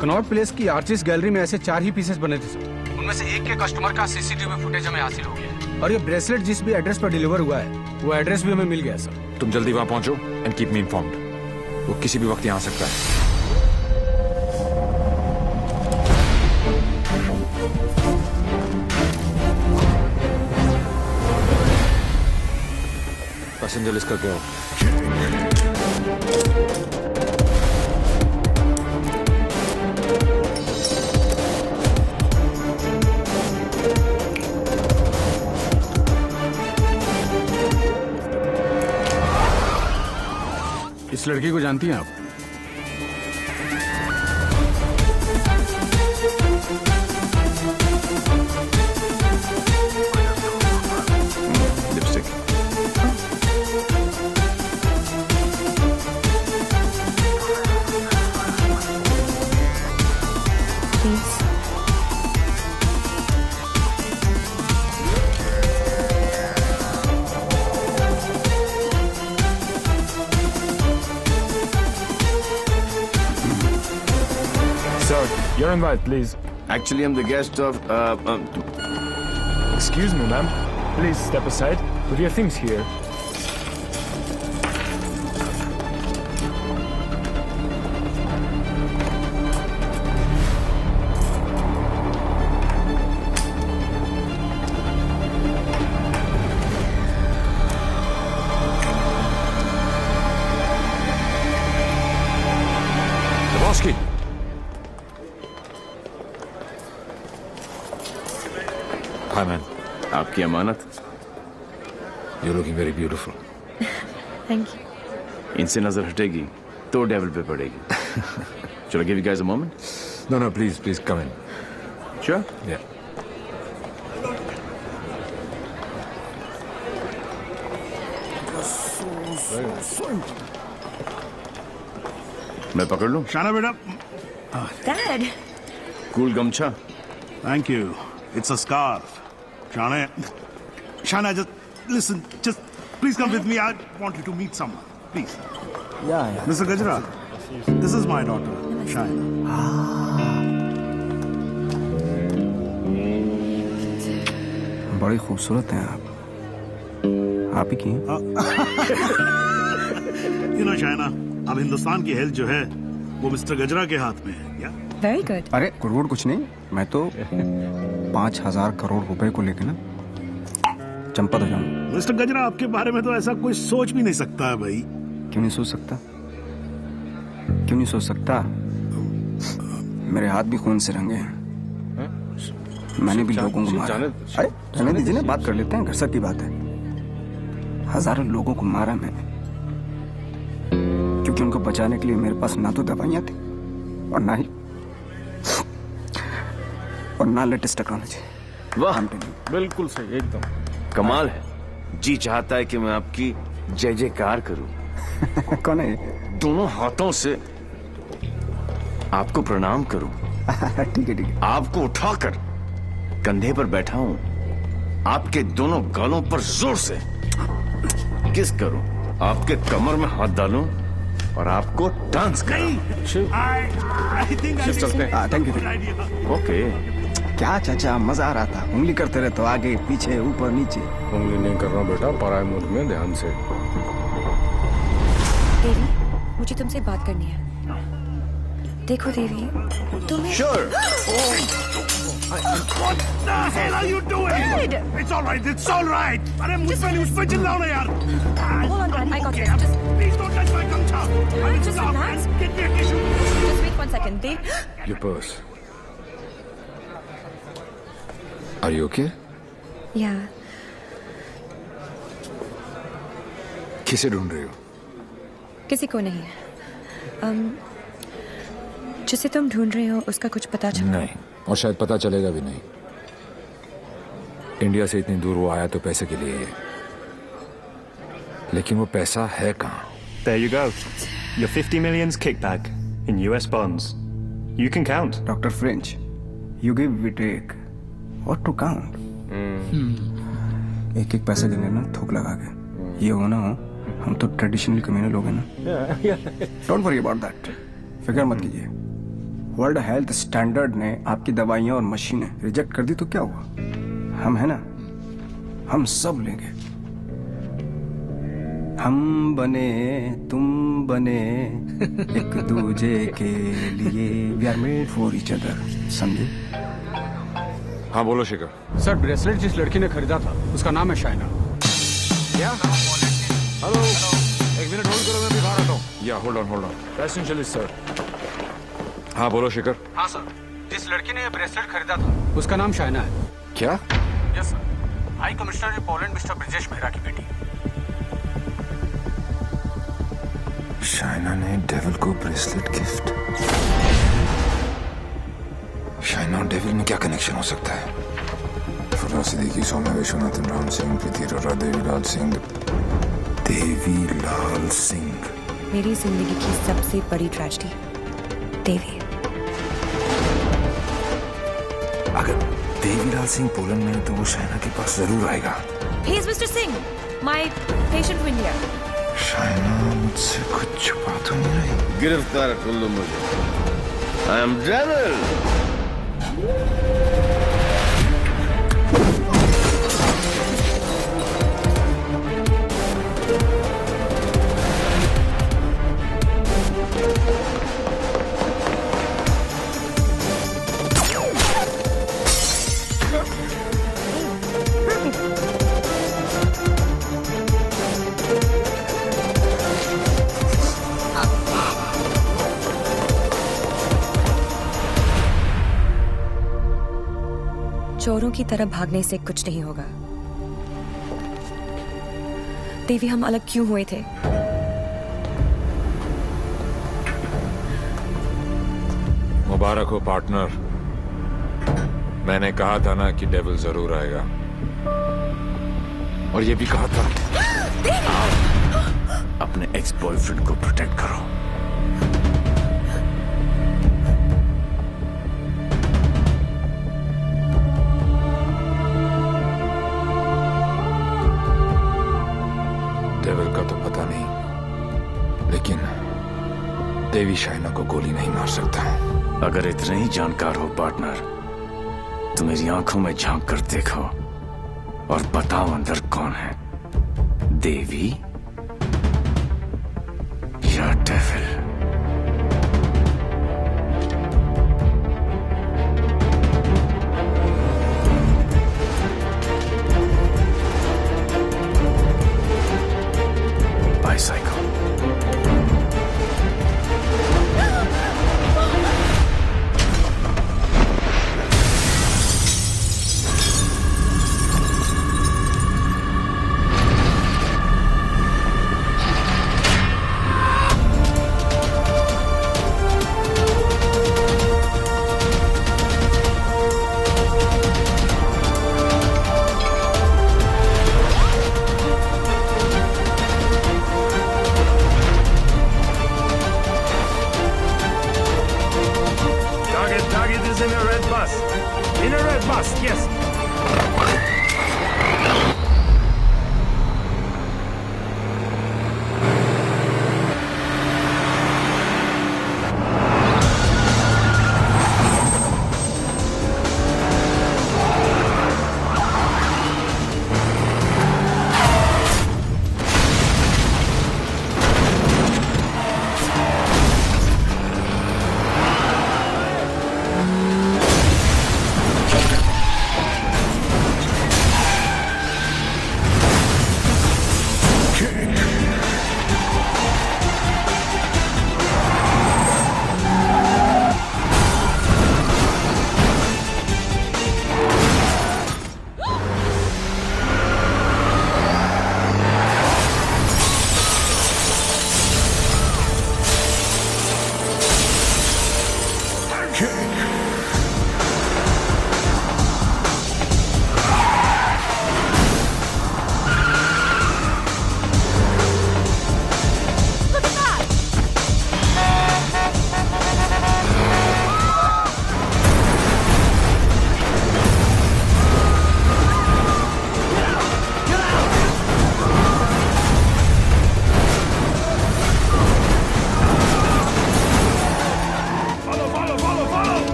Connaught place की artist gallery में ऐसे 4 ही pieces बने थे सर। उनमें से एक के कस्टमर का सीसीटीवी फुटेज हमें हासिल हो गया और ये ब्रेसलेट जिस भी एड्रेस पर डिलीवर हुआ है वो एड्रेस भी हमें मिल गया सर। तुम जल्दी वहां पहुंचो एंड कीप मी इन्फॉर्म्ड। वो किसी भी वक्त यहाँ आ सकता है। पैसेंजर लिस्ट करके आओ। इस लड़की को जानती हैं आप? Lipstick. Your invite, please. Actually, I'm the guest of. Excuse me, ma'am. Please step aside. Put your things here. Lebowski. Hi, man. आपकी अमानत। You're looking very beautiful. Thank you. इनसे नजर हटेगी तो डेविल पे पड़ेगी। Shall I give you guys a moment? No, please come in. Sure? Yeah. मैं पकड़ लूं? शाना बेटा। Dad. कूल गमछा। Thank you. It's a scarf. Shana, just listen. Just please come with me. I want you to meet someone. Please. Yeah. Mr. Gajra, this is my daughter, Shana. बड़ी खूबसूरत हैं आप ही की हैं? You know, Shana, अब हिंदुस्तान की health जो है वो मिस्टर गजरा के हाथ में है। Yeah? Very good. अरे करोड़ कुछ नहीं, मैं तो 5,000 करोड़ रुपए को लेके ना चंपत हो जाऊंगा। मिस्टर गजरा, आपके बारे में तो ऐसा कोई सोच भी नहीं सकता है भाई। क्यों नहीं सोच सकता? क्यों नहीं सोच सकता? मेरे हाथ भी खून से रंगे हैं। मैंने भी लोगों को मारा। अरे रहने दीजिए ना, बात कर लेते हैं, घर की बात है। हजारों लोगों को मारा मैंने, क्योंकि उनको बचाने के लिए मेरे पास ना तो दवाइयां थी और ना लेटेस्ट टेक्नोलॉजी। वाह, बिल्कुल सही, एकदम कमाल है। जी चाहता है कि मैं आपकी जय जयकार करूं। कौन है ये? दोनों हाथों से आपको प्रणाम करूं। ठीक है। आपको उठाकर कंधे पर बैठा हूं, आपके दोनों गालों पर जोर से किस करूं, आपके कमर में हाथ डालूं और आपको डांस करूं। चलते हैं। Thank you. ओके। क्या चाचा, मजा आ रहा था। उंगली करते रहे तो आगे पीछे ऊपर नीचे। उंगली नहीं कर रहा बेटा, पराये मुल्क में ध्यान से। देवी, मुझे तुमसे बात करनी है। देखो देवी, तुम्हें Sure. What the hell are you doing? Dad! It's all right. It's all right. अरे मुझ पे चिल्लाओ ना यार. Hold on, Dad. I got this. Just Please don't touch my gumcha. just relax. Get me a tissue. Just wait 1 second. Dave. Your purse. Are you okay? Yeah. किसे ढूंढ रही हो? किसी को नहीं. जिसे तुम ढूंढ रहे हो उसका कुछ पता चला? नहीं, और शायद पता चलेगा भी नहीं. इंडिया से इतनी दूर वो आया तो पैसे के लिए ही है. लेकिन वो पैसा है कहाँ? There you go. Your 50 million's kickback in US bonds. You can count. Dr. French, you give, we take. What to count? एक एक पैसा गिनने ना थोक लगा के. ये हो ना हो, हम तो ट्रेडिशनल कम्युनल लोग हैं ना. Don't worry about that. फिक्र मत कीजिए. वर्ल्ड हेल्थ स्टैंडर्ड ने आपकी दवाइयां और मशीनें रिजेक्ट कर दी तो क्या हुआ? हम है ना, हम सब लेंगे. हम बने तुम बने एक दूजे के लिए. We are made for each other. समझे? हाँ बोलो शिखर. सर, ब्रेसलेट जिस लड़की ने खरीदा था उसका नाम है शाइना. क्या? हेलो, एक मिनट होल्ड करो, मैं अभी बाहर आता हूँ. या होल्ड ऑन. Essentially sir. हाँ बोलो शिखर. हाँ सर, जिस लड़की ने ये ब्रेसलेट खरीदा था उसका नाम शाइना है. क्या? Yes sir. High commissioner in Poland mister Brijesh Mehra की बेटी. शाइना ने डेविल को ब्रेसलेट गिफ्ट. शाइना और डेविल में क्या कनेक्शन हो सकता है? फुला सिद्दीकी, सौम्या विश्वनाथन, राम सिंह, प्रीति अरोरा, देवीलाल सिंह. देवीलाल सिंह. मेरी जिंदगी की सबसे बड़ी ट्रेजेडी देवी. अगर देवीलाल सिंह पोलैंड में है तो वो शाइना के पास जरूर आएगा. He is Mr. Singh, my patient from India. Shaina मुझसे कुछ छुपा तो नहीं रही? गिरफ्तार कर लो मुझे. I am Devil. चोरों की तरह भागने से कुछ नहीं होगा. देवी, हम अलग क्यों हुए थे? मुबारक हो पार्टनर. मैंने कहा था ना कि डेविल जरूर आएगा. और ये भी कहा था अपने एक्स बॉयफ्रेंड को प्रोटेक्ट करो. डेविल का तो पता नहीं, लेकिन देवी शाइना को गोली नहीं मार सकता. अगर इतने ही जानकार हो पार्टनर, तो मेरी आंखों में झांक कर देखो और बताओ अंदर कौन है, देवी या devil. Bicycle. Target is in a red bus. In a red bus, yes.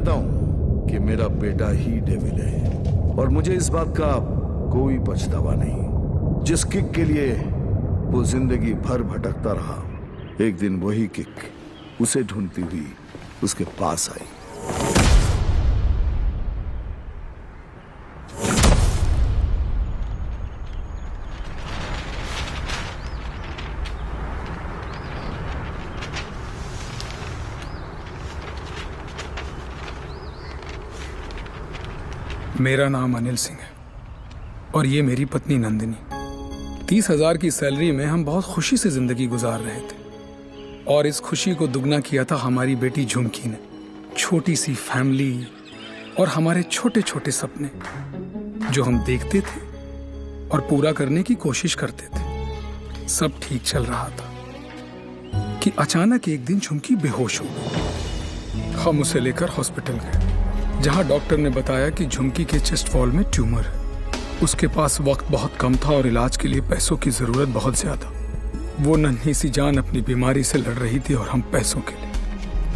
जानता हूं कि मेरा बेटा ही डेविल है और मुझे इस बात का कोई पछतावा नहीं। जिस किक के लिए वो जिंदगी भर भटकता रहा, एक दिन वही किक उसे ढूंढती हुई उसके पास आई। मेरा नाम अनिल सिंह है और ये मेरी पत्नी नंदिनी। 30,000 की सैलरी में हम बहुत खुशी से जिंदगी गुजार रहे थे और इस खुशी को दुगना किया था हमारी बेटी झुमकी ने। छोटी सी फैमिली और हमारे छोटे छोटे सपने जो हम देखते थे और पूरा करने की कोशिश करते थे, सब ठीक चल रहा था कि अचानक एक दिन झुमकी बेहोश हो गई। हम उसे लेकर हॉस्पिटल गए जहां डॉक्टर ने बताया कि झुमकी के चेस्ट वॉल में ट्यूमर है। उसके पास वक्त बहुत कम था और इलाज के लिए पैसों की जरूरत बहुत ज्यादा। वो नन्ही सी जान अपनी बीमारी से लड़ रही थी और हम पैसों के लिए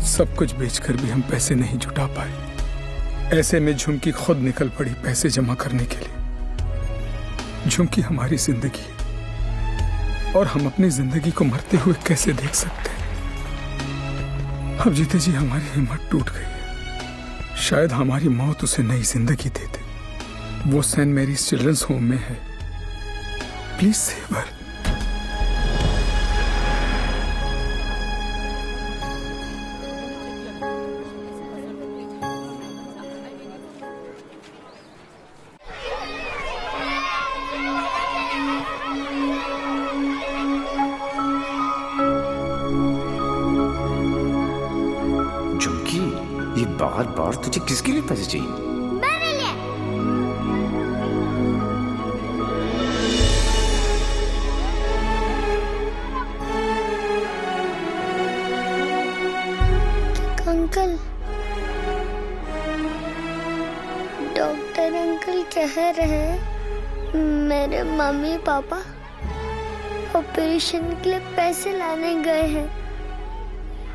सब कुछ बेचकर भी हम पैसे नहीं जुटा पाए। ऐसे में झुमकी खुद निकल पड़ी पैसे जमा करने के लिए। झुमकी हमारी जिंदगी है और हम अपनी जिंदगी को मरते हुए कैसे देख सकते हैं। अब जीते जी हमारी हिम्मत टूट गई है। शायद हमारी मौत उसे नई जिंदगी दे दे। वो सेंट मैरीज चिल्ड्रंस होम में है। Please save her. झुमकी, ये बार बार तुझे किसके लिए पैसे चाहिए? मेरे लिए। अंकल, डॉक्टर अंकल कह रहे हैं मेरे मम्मी पापा ऑपरेशन के लिए पैसे लाने गए हैं।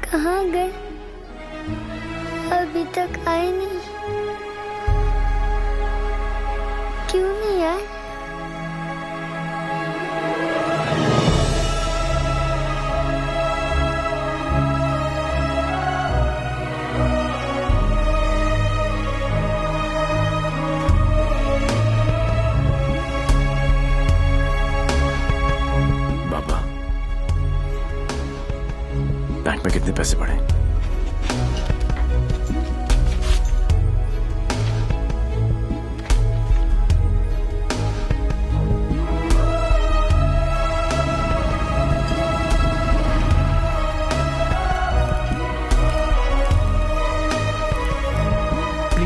कहाँ गए? अभी तक आए नहीं। क्यों नहीं आए? बाबा, बैंक में कितने पैसे पड़े?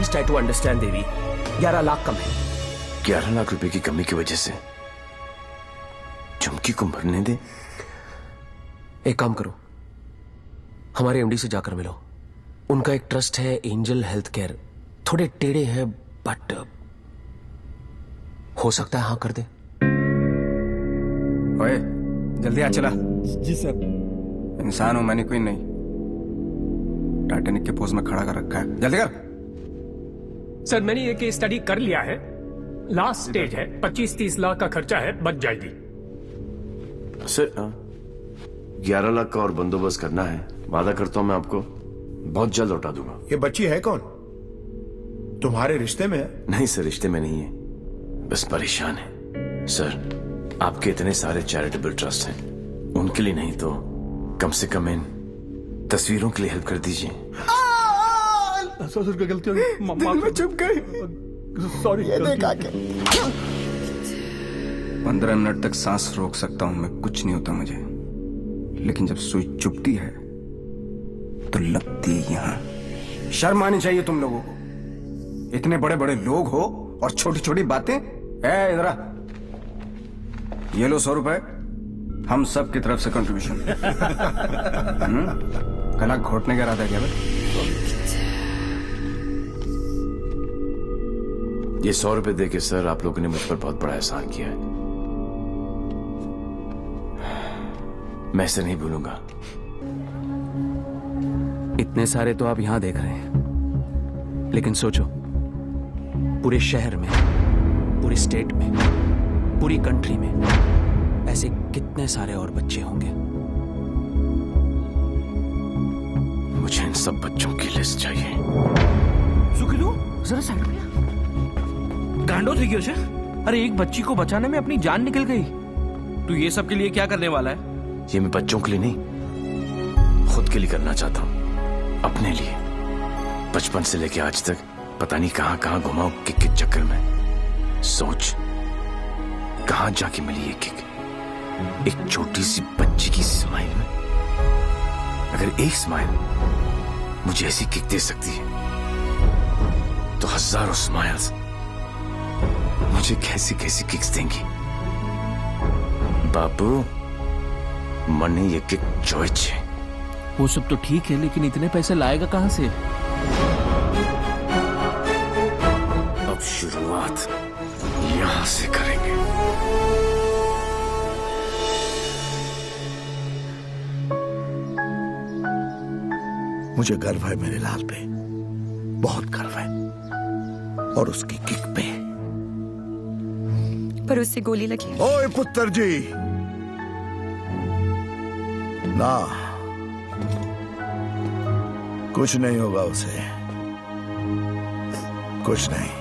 ट्राई टू अंडरस्टैंड देवी। 11 लाख कम है। 11 लाख रुपए की कमी की वजह से झुमकी को मरने दे? एक काम करो, हमारे एमडी से जाकर मिलो। उनका एक ट्रस्ट है एंजल हेल्थ केयर। थोड़े टेढ़े हैं बट हो सकता है हाँ कर दे। ओए, जल्दी आ चला। जी सर। इंसान हूं मैंने, कोई नहीं। टाइटैनिक के पोज में खड़ा कर रखा है, जल्दी कर। सर मैंने ये केस स्टडी कर लिया है। लास्ट स्टेज है, 25-30 लाख का खर्चा है, बच जाएगी। सर 11 लाख का और बंदोबस्त करना है। वादा करता हूं मैं आपको बहुत जल्द लौटा दूंगा। ये बच्ची है कौन? तुम्हारे रिश्ते में है? नहीं सर, रिश्ते में नहीं है, बस परेशान है। सर आपके इतने सारे चैरिटेबल ट्रस्ट हैं, उनके लिए नहीं तो कम से कम इन तस्वीरों के लिए हेल्प कर दीजिए। ससुर की गलती हो गई, दिल में चुप गई। सॉरी। ये देखा के 15 मिनट तक सांस रोक सकता हूं मैं, कुछ नहीं होता मुझे। लेकिन जब सुई चुभती है तो लगती है यहां। शर्म आनी चाहिए तुम लोगों को। इतने बड़े बड़े लोग हो और छोटी छोटी बातें। इधर आ, ये लो 100 रुपए, हम सब की तरफ से कंट्रीब्यूशन। गला घोटने का इरादा क्या भाई? ये 100 रुपए देके सर आप लोगों ने मुझ पर बहुत बड़ा एहसान किया है। मैं इसे नहीं भूलूंगा। इतने सारे तो आप यहां देख रहे हैं, लेकिन सोचो, पूरे शहर में, पूरे स्टेट में, पूरी कंट्री में ऐसे कितने सारे और बच्चे होंगे। मुझे इन सब बच्चों की लिस्ट चाहिए। सुखिलू जरा साइड में गांडो थी क्यों? अरे एक बच्ची को बचाने में अपनी जान निकल गई। तू ये सब के लिए क्या करने वाला है? ये मैं बच्चों के लिए नहीं, खुद के लिए करना चाहता हूँ, अपने लिए। बचपन से लेके आज तक पता नहीं कहां कहां घुमाऊं किक के चक्कर में। सोच कहां जाके मिली ये किक, एक छोटी सी बच्ची की स्माइल में। अगर एक स्माइल मुझे ऐसी किक दे सकती है तो हजारों स्माइल्स मुझे कैसी कैसी किक्स देंगी। बाबू मनी ये किक चॉइस है। वो सब तो ठीक है, लेकिन इतने पैसे लाएगा कहां से? अब शुरुआत यहां से करेंगे। मुझे गर्व है मेरे लाल पे, बहुत गर्व है, और उसकी किक पे। पर उससे गोली लगी। ओए पुत्र जी, ना कुछ नहीं होगा उसे, कुछ नहीं।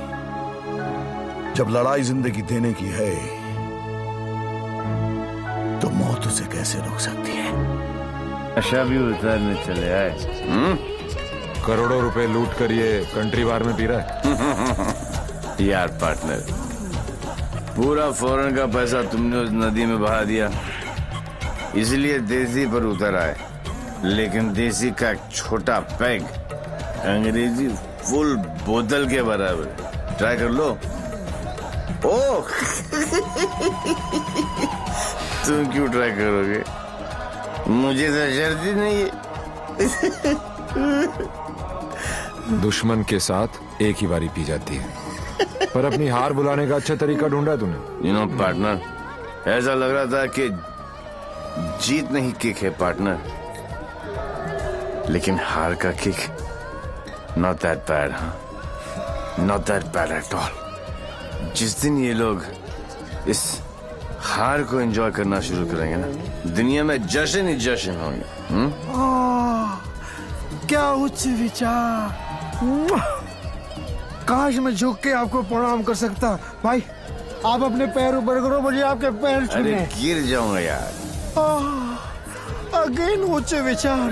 जब लड़ाई जिंदगी देने की है तो मौत उसे कैसे रोक सकती है? नशा भी उतारने चले आए। करोड़ों रुपए लूट कर ये कंट्री बार में पी रहा है। यार पार्टनर, पूरा फॉरेन का पैसा तुमने उस नदी में बहा दिया, इसलिए देसी पर उतर आए। लेकिन देसी का एक छोटा पैग अंग्रेजी फुल बोतल के बराबर। ट्राई कर लो। ओह तुम क्यों ट्राई करोगे? मुझे तो जरूरत ही नहीं है। दुश्मन के साथ एक ही बारी पी जाती है, पर अपनी हार बुलाने का अच्छा तरीका ढूंढा तूने। यू नो पार्टनर, ऐसा लग रहा था कि जीत नहीं किक है पार्टनर, लेकिन हार का किक नॉट दैट बैड। हाँ, not that bad at all. जिस दिन ये लोग इस हार को एंजॉय करना शुरू करेंगे ना, दुनिया में जश्न ही जश्न होंगे। क्या उच्च विचार! काश मैं झुक के आपको प्रणाम कर सकता। भाई आप अपने पैर ऊपर करो, मुझे आपके पैर छूने। अरे गिर जाऊंगा यार। अगेन उच्च विचार।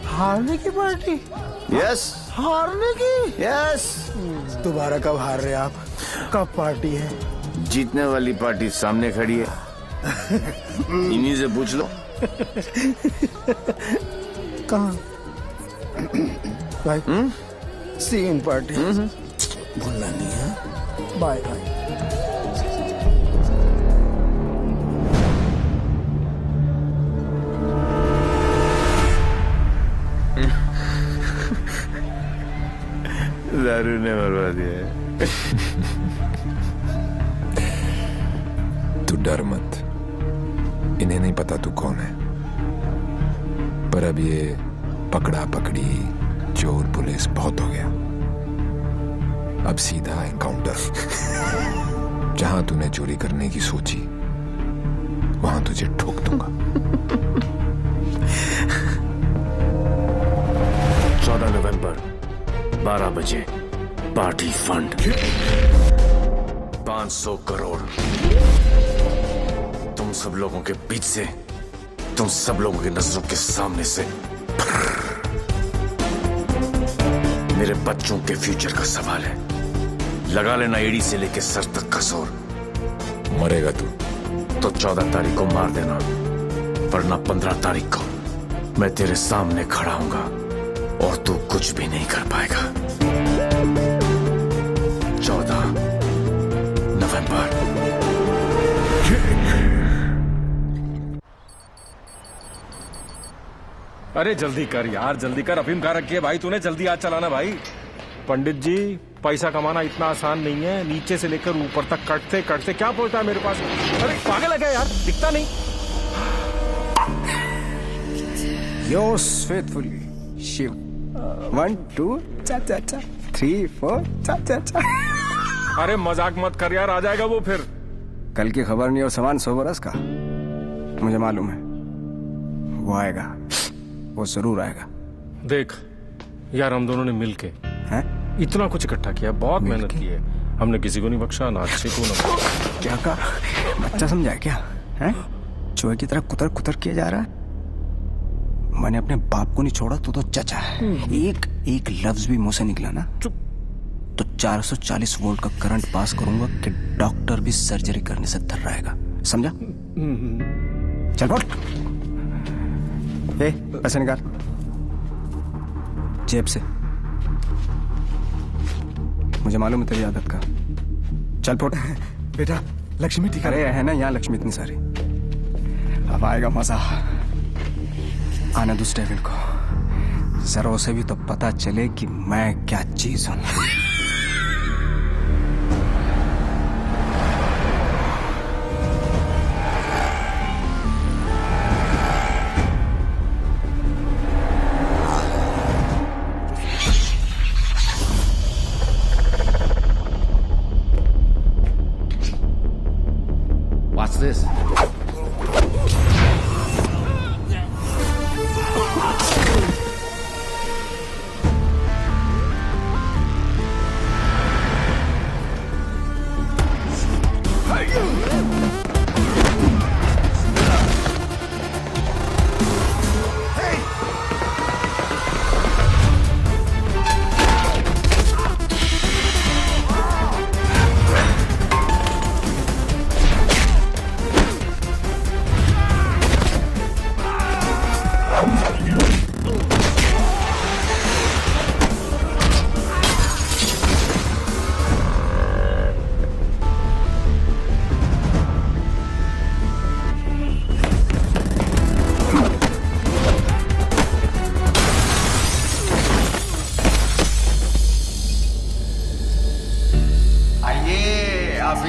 हारने की पार्टी? यस। हारने की? यस। दोबारा कब हार रहे आप? कब पार्टी है? जीतने वाली पार्टी सामने खड़ी है, इन्हीं से पूछ लो। कहाँ? भाई सी इन पार्टी। भूलना नहीं है। Bye bye. दारू ने मरवा दिया है। तू डर मत, इन्हें नहीं पता तू कौन है, पर अब ये पकड़ा पकड़ी चोर पुलिस बहुत हो गया। अब सीधा एनकाउंटर। जहां तूने चोरी करने की सोची वहां तुझे ठोक दूंगा। 14 नवंबर 12 बजे पार्टी फंड 500 करोड़ तुम सब लोगों के बीच से, तुम सब लोगों की नजरों के सामने से। मेरे बच्चों के फ्यूचर का सवाल है, लगा लेना एड़ी से लेके सर तक का जोर। मरेगा तू तो 14 तारीख को मार देना, वरना 15 तारीख को मैं तेरे सामने खड़ा हूंगा और तू कुछ भी नहीं कर पाएगा। 14 नवंबर। अरे जल्दी कर यार, जल्दी कर। अफीम कहाँ रखी है भाई तूने? जल्दी आज चलाना भाई। पंडित जी, पैसा कमाना इतना आसान नहीं है। नीचे से लेकर ऊपर तक कटते कटते क्या पहुंचता है मेरे पास? अरे पागल है क्या यार, दिखता नहीं। Yours faithfully, Shiv. 1, 2, cha cha cha. 3 4 चा। अरे मजाक मत कर यार, आ जाएगा वो फिर। कल की खबर नहीं और सामान 100 बरस का, मुझे मालूम है वो आएगा, वो जरूर आएगा। देख यार, हम दोनों ने मिलके इतना कुछ इकट्ठा किया, बहुत मेहनत की है हमने, किसी को नहीं बख्शा, ना अच्छे को ना। क्या कहा? बच्चा समझा क्या है? चूहे की तरह कुतर कुतर किया जा रहा है। मैंने अपने बाप को नहीं छोड़ा, तो चचा है। एक लफ्ज भी मुंह से निकला ना तो 440 वोल्ट का करंट पास करूंगा कि डॉक्टर भी सर्जरी करने से डर रहेगा, समझा? चल बोल। पैसे निकाल जेब से, मुझे मालूम है तेरी आदत का। चल फोट। बेटा लक्ष्मी टीका। अरे है ना यहाँ लक्ष्मी इतनी सारी, अब आएगा मजा। आने दो डेविल को, जरा उसे भी तो पता चले कि मैं क्या चीज हूं। What's this?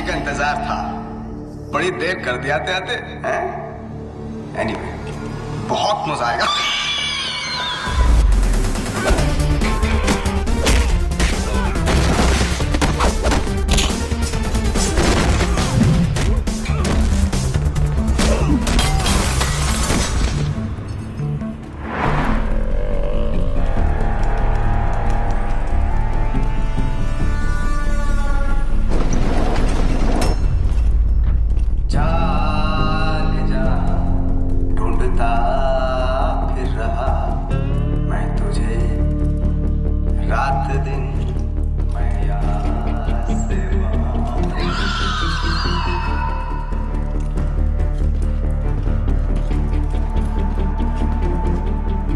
इंतजार था, बड़ी देर कर दिया आते हैं। एनीवे, बहुत मजा आएगा।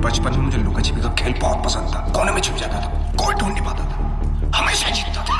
बचपन में मुझे लुका छिपी का खेल बहुत पसंद था। कोने में छुप जाता था, कोई ढूंढ नहीं पाता था, हमेशा जीतता था।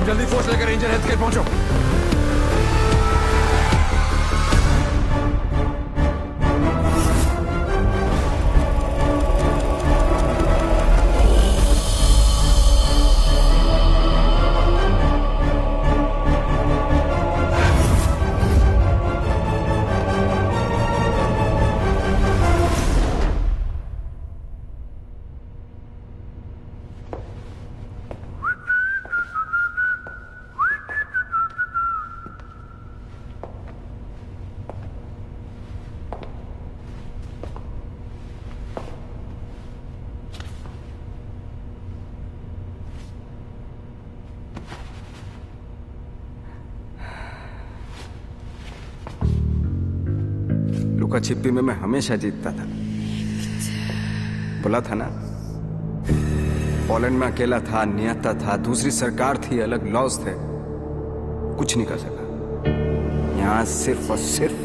जल्दी फोर्स लेकर रेंजर हेल्थ केयर पहुंचो। लुका छिपी में मैं हमेशा जीतता था, बोला था ना। पोलैंड में अकेला था, नियता था, दूसरी सरकार थी, अलग लॉज थे, कुछ नहीं कर सका। यहाँ सिर्फ और सिर्फ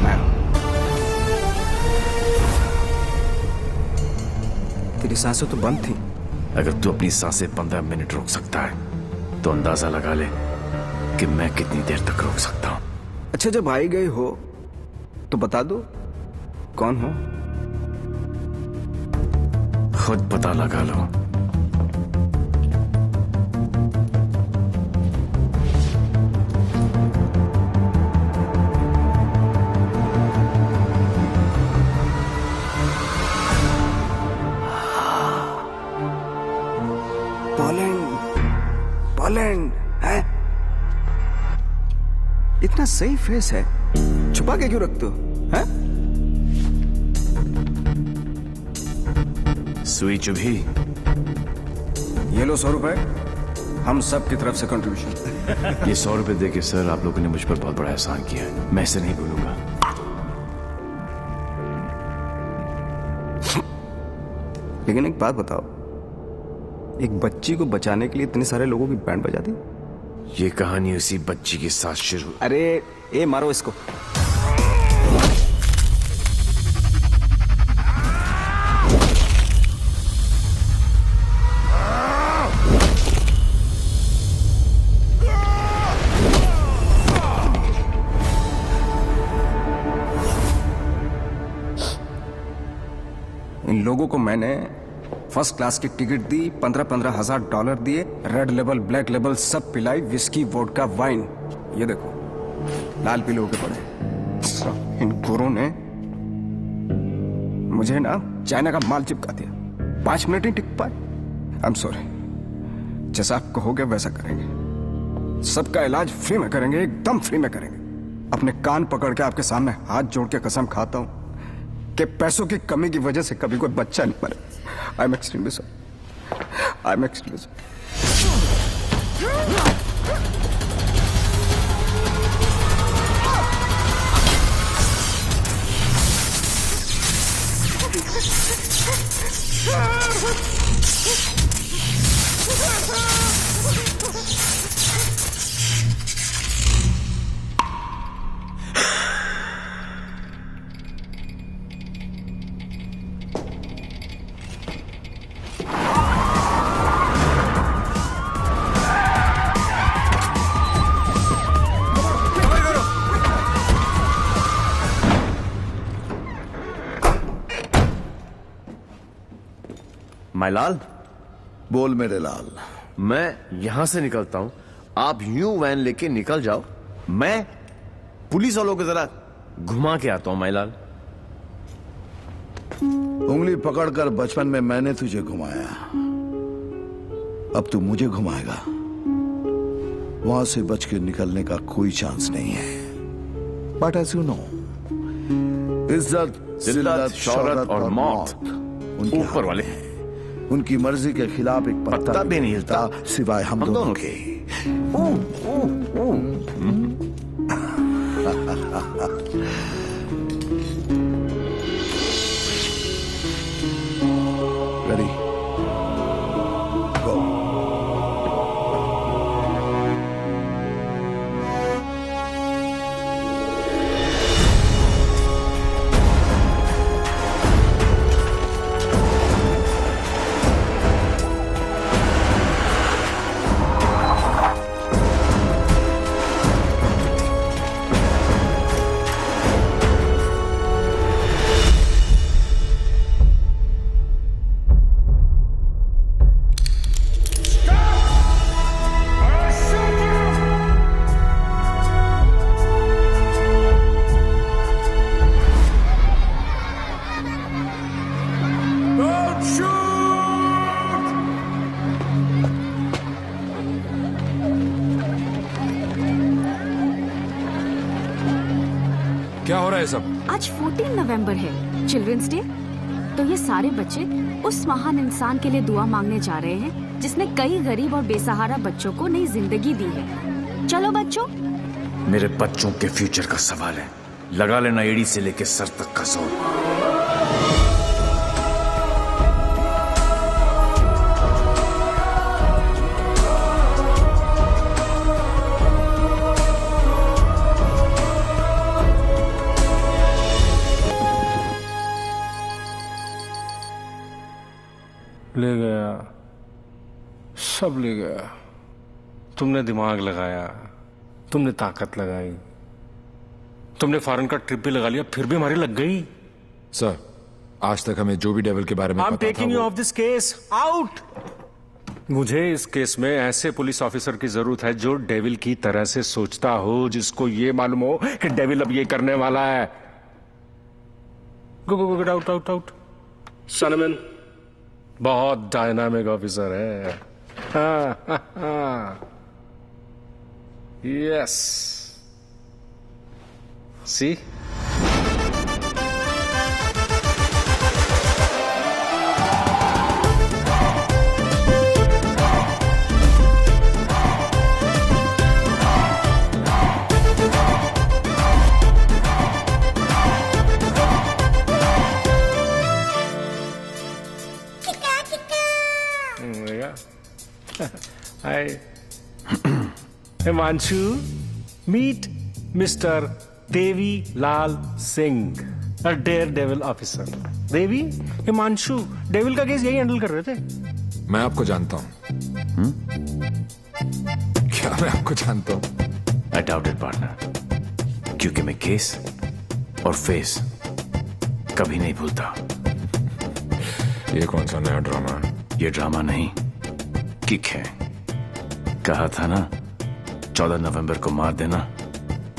मैं। तेरी सांसें तो बंद थी। अगर तू अपनी सांसें 15 मिनट रोक सकता है तो अंदाजा लगा ले कि मैं कितनी देर तक रोक सकता हूं। अच्छा, जब आई गई हो तो बता दो कौन हो। खुद पता लगा लो। पोलैंड है? इतना सही फेस है, छुपा के क्यों रखते हो? हैं? सुई चुभी। ये लो 100 रुपए, हम सब की तरफ से कंट्रीब्यूशन। ये 100 रुपए देके सर आप लोगों ने मुझ पर बहुत बड़ा एहसान किया है, मैं इसे नहीं भूलूंगा। लेकिन एक बात बताओ, एक बच्ची को बचाने के लिए इतने सारे लोगों की बैंड बजा दी? ये कहानी उसी बच्ची के साथ शुरू। अरे ए मारो इसको। इन लोगों को मैंने फर्स्ट क्लास की टिकट दी, 15-15 हजार $15 दिए, रेड लेबल ब्लैक लेबल सब पिलाई, विस्की वोडका वाइन। ये देखो लाल पीले होके पड़े। इन गोरों ने मुझे ना चाइना का माल चिपका दिया, 5 मिनट ही टिक पाए। आई एम सॉरी, जैसा आप कहोगे वैसा करेंगे। सबका इलाज फ्री में करेंगे, एकदम फ्री में करेंगे। अपने कान पकड़ के आपके सामने हाथ जोड़ के कसम खाता हूं कि पैसों की कमी की वजह से कभी कोई बच्चा नहीं मरे। I am extremely sorry, I am extremely sorry. माय लाल। बोल मेरे लाल। मैं यहां से निकलता हूं, आप यूं वैन लेके निकल जाओ, मैं पुलिस वालों को जरा घुमा के आता हूं माय लाल। उंगली पकड़कर बचपन में मैंने तुझे घुमाया, अब तू मुझे घुमाएगा। वहां से बच के निकलने का कोई चांस नहीं है। बट एज यू नो, इज्जत, जिल्लत, शौहरत और मौत उनके ऊपर वाले, उनकी मर्जी के खिलाफ एक पत्ता भी नहीं हिलता सिवाय हम दोनों के। रेडी, गो। क्या हो रहा है सब? आज 14 नवंबर है, चिल्ड्रंस डे। तो ये सारे बच्चे उस महान इंसान के लिए दुआ मांगने जा रहे हैं जिसने कई गरीब और बेसहारा बच्चों को नई जिंदगी दी है। चलो बच्चों। मेरे बच्चों के फ्यूचर का सवाल है, लगा लेना एड़ी से लेके सर तक का जोर। गया, सब ले गया। तुमने दिमाग लगाया, तुमने ताकत लगाई, तुमने फॉरेन का ट्रिप भी लगा लिया, फिर भी हमारी लग गई। सर, आज तक हमें जो भी डेविल के बारे में आई एम पता था taking you of this case out. मुझे इस केस में ऐसे पुलिस ऑफिसर की जरूरत है जो डेविल की तरह से सोचता हो, जिसको ये मालूम हो कि डेविल अब ये करने वाला है। गो गो गो, आउट आउट आउट। सनमैन बहुत डायनामिक ऑफिसर है। Yes, C Hi. Himanshu, meet Mr. Devi Lal Singh, a daredevil officer. Devi, Himanshu devil का केस यही हैंडल कर रहे थे। मैं आपको जानता हूं। क्या मैं आपको जानता हूं? I doubt it, partner. क्योंकि मैं केस और फेस कभी नहीं भूलता। ये कौन सा नया ड्रामा है? ये ड्रामा नहीं, किक है। कहा था ना 14 नवंबर को मार देना,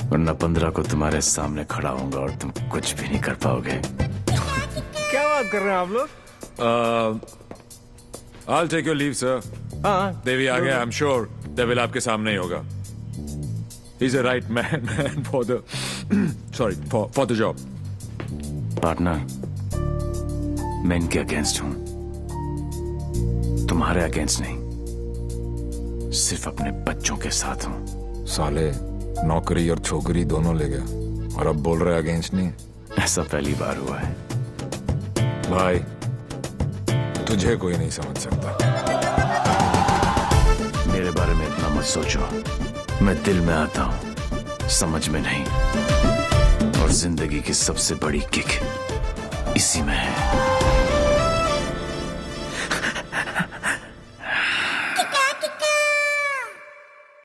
वरना 15 को तुम्हारे सामने खड़ा होऊंगा और तुम कुछ भी नहीं कर पाओगे। क्या बात कर रहे हैं आप लोग? I'll take your leave, sir. हाँ, देवी आ गया। I'm sure डेविल आपके सामने ही होगा। He's a right man for the for the job. Partner, मैं इनके अगेंस्ट हूं, तुम्हारे अगेंस्ट नहीं, सिर्फ अपने बच्चों के साथ हूं। साले नौकरी और छोकरी दोनों ले गया और अब बोल रहे अगेंस्ट नहीं। ऐसा पहली बार हुआ है। भाई, तुझे कोई नहीं समझ सकता। मेरे बारे में इतना मत सोचो, मैं दिल में आता हूं, समझ में नहीं। और जिंदगी की सबसे बड़ी किक इसी में है।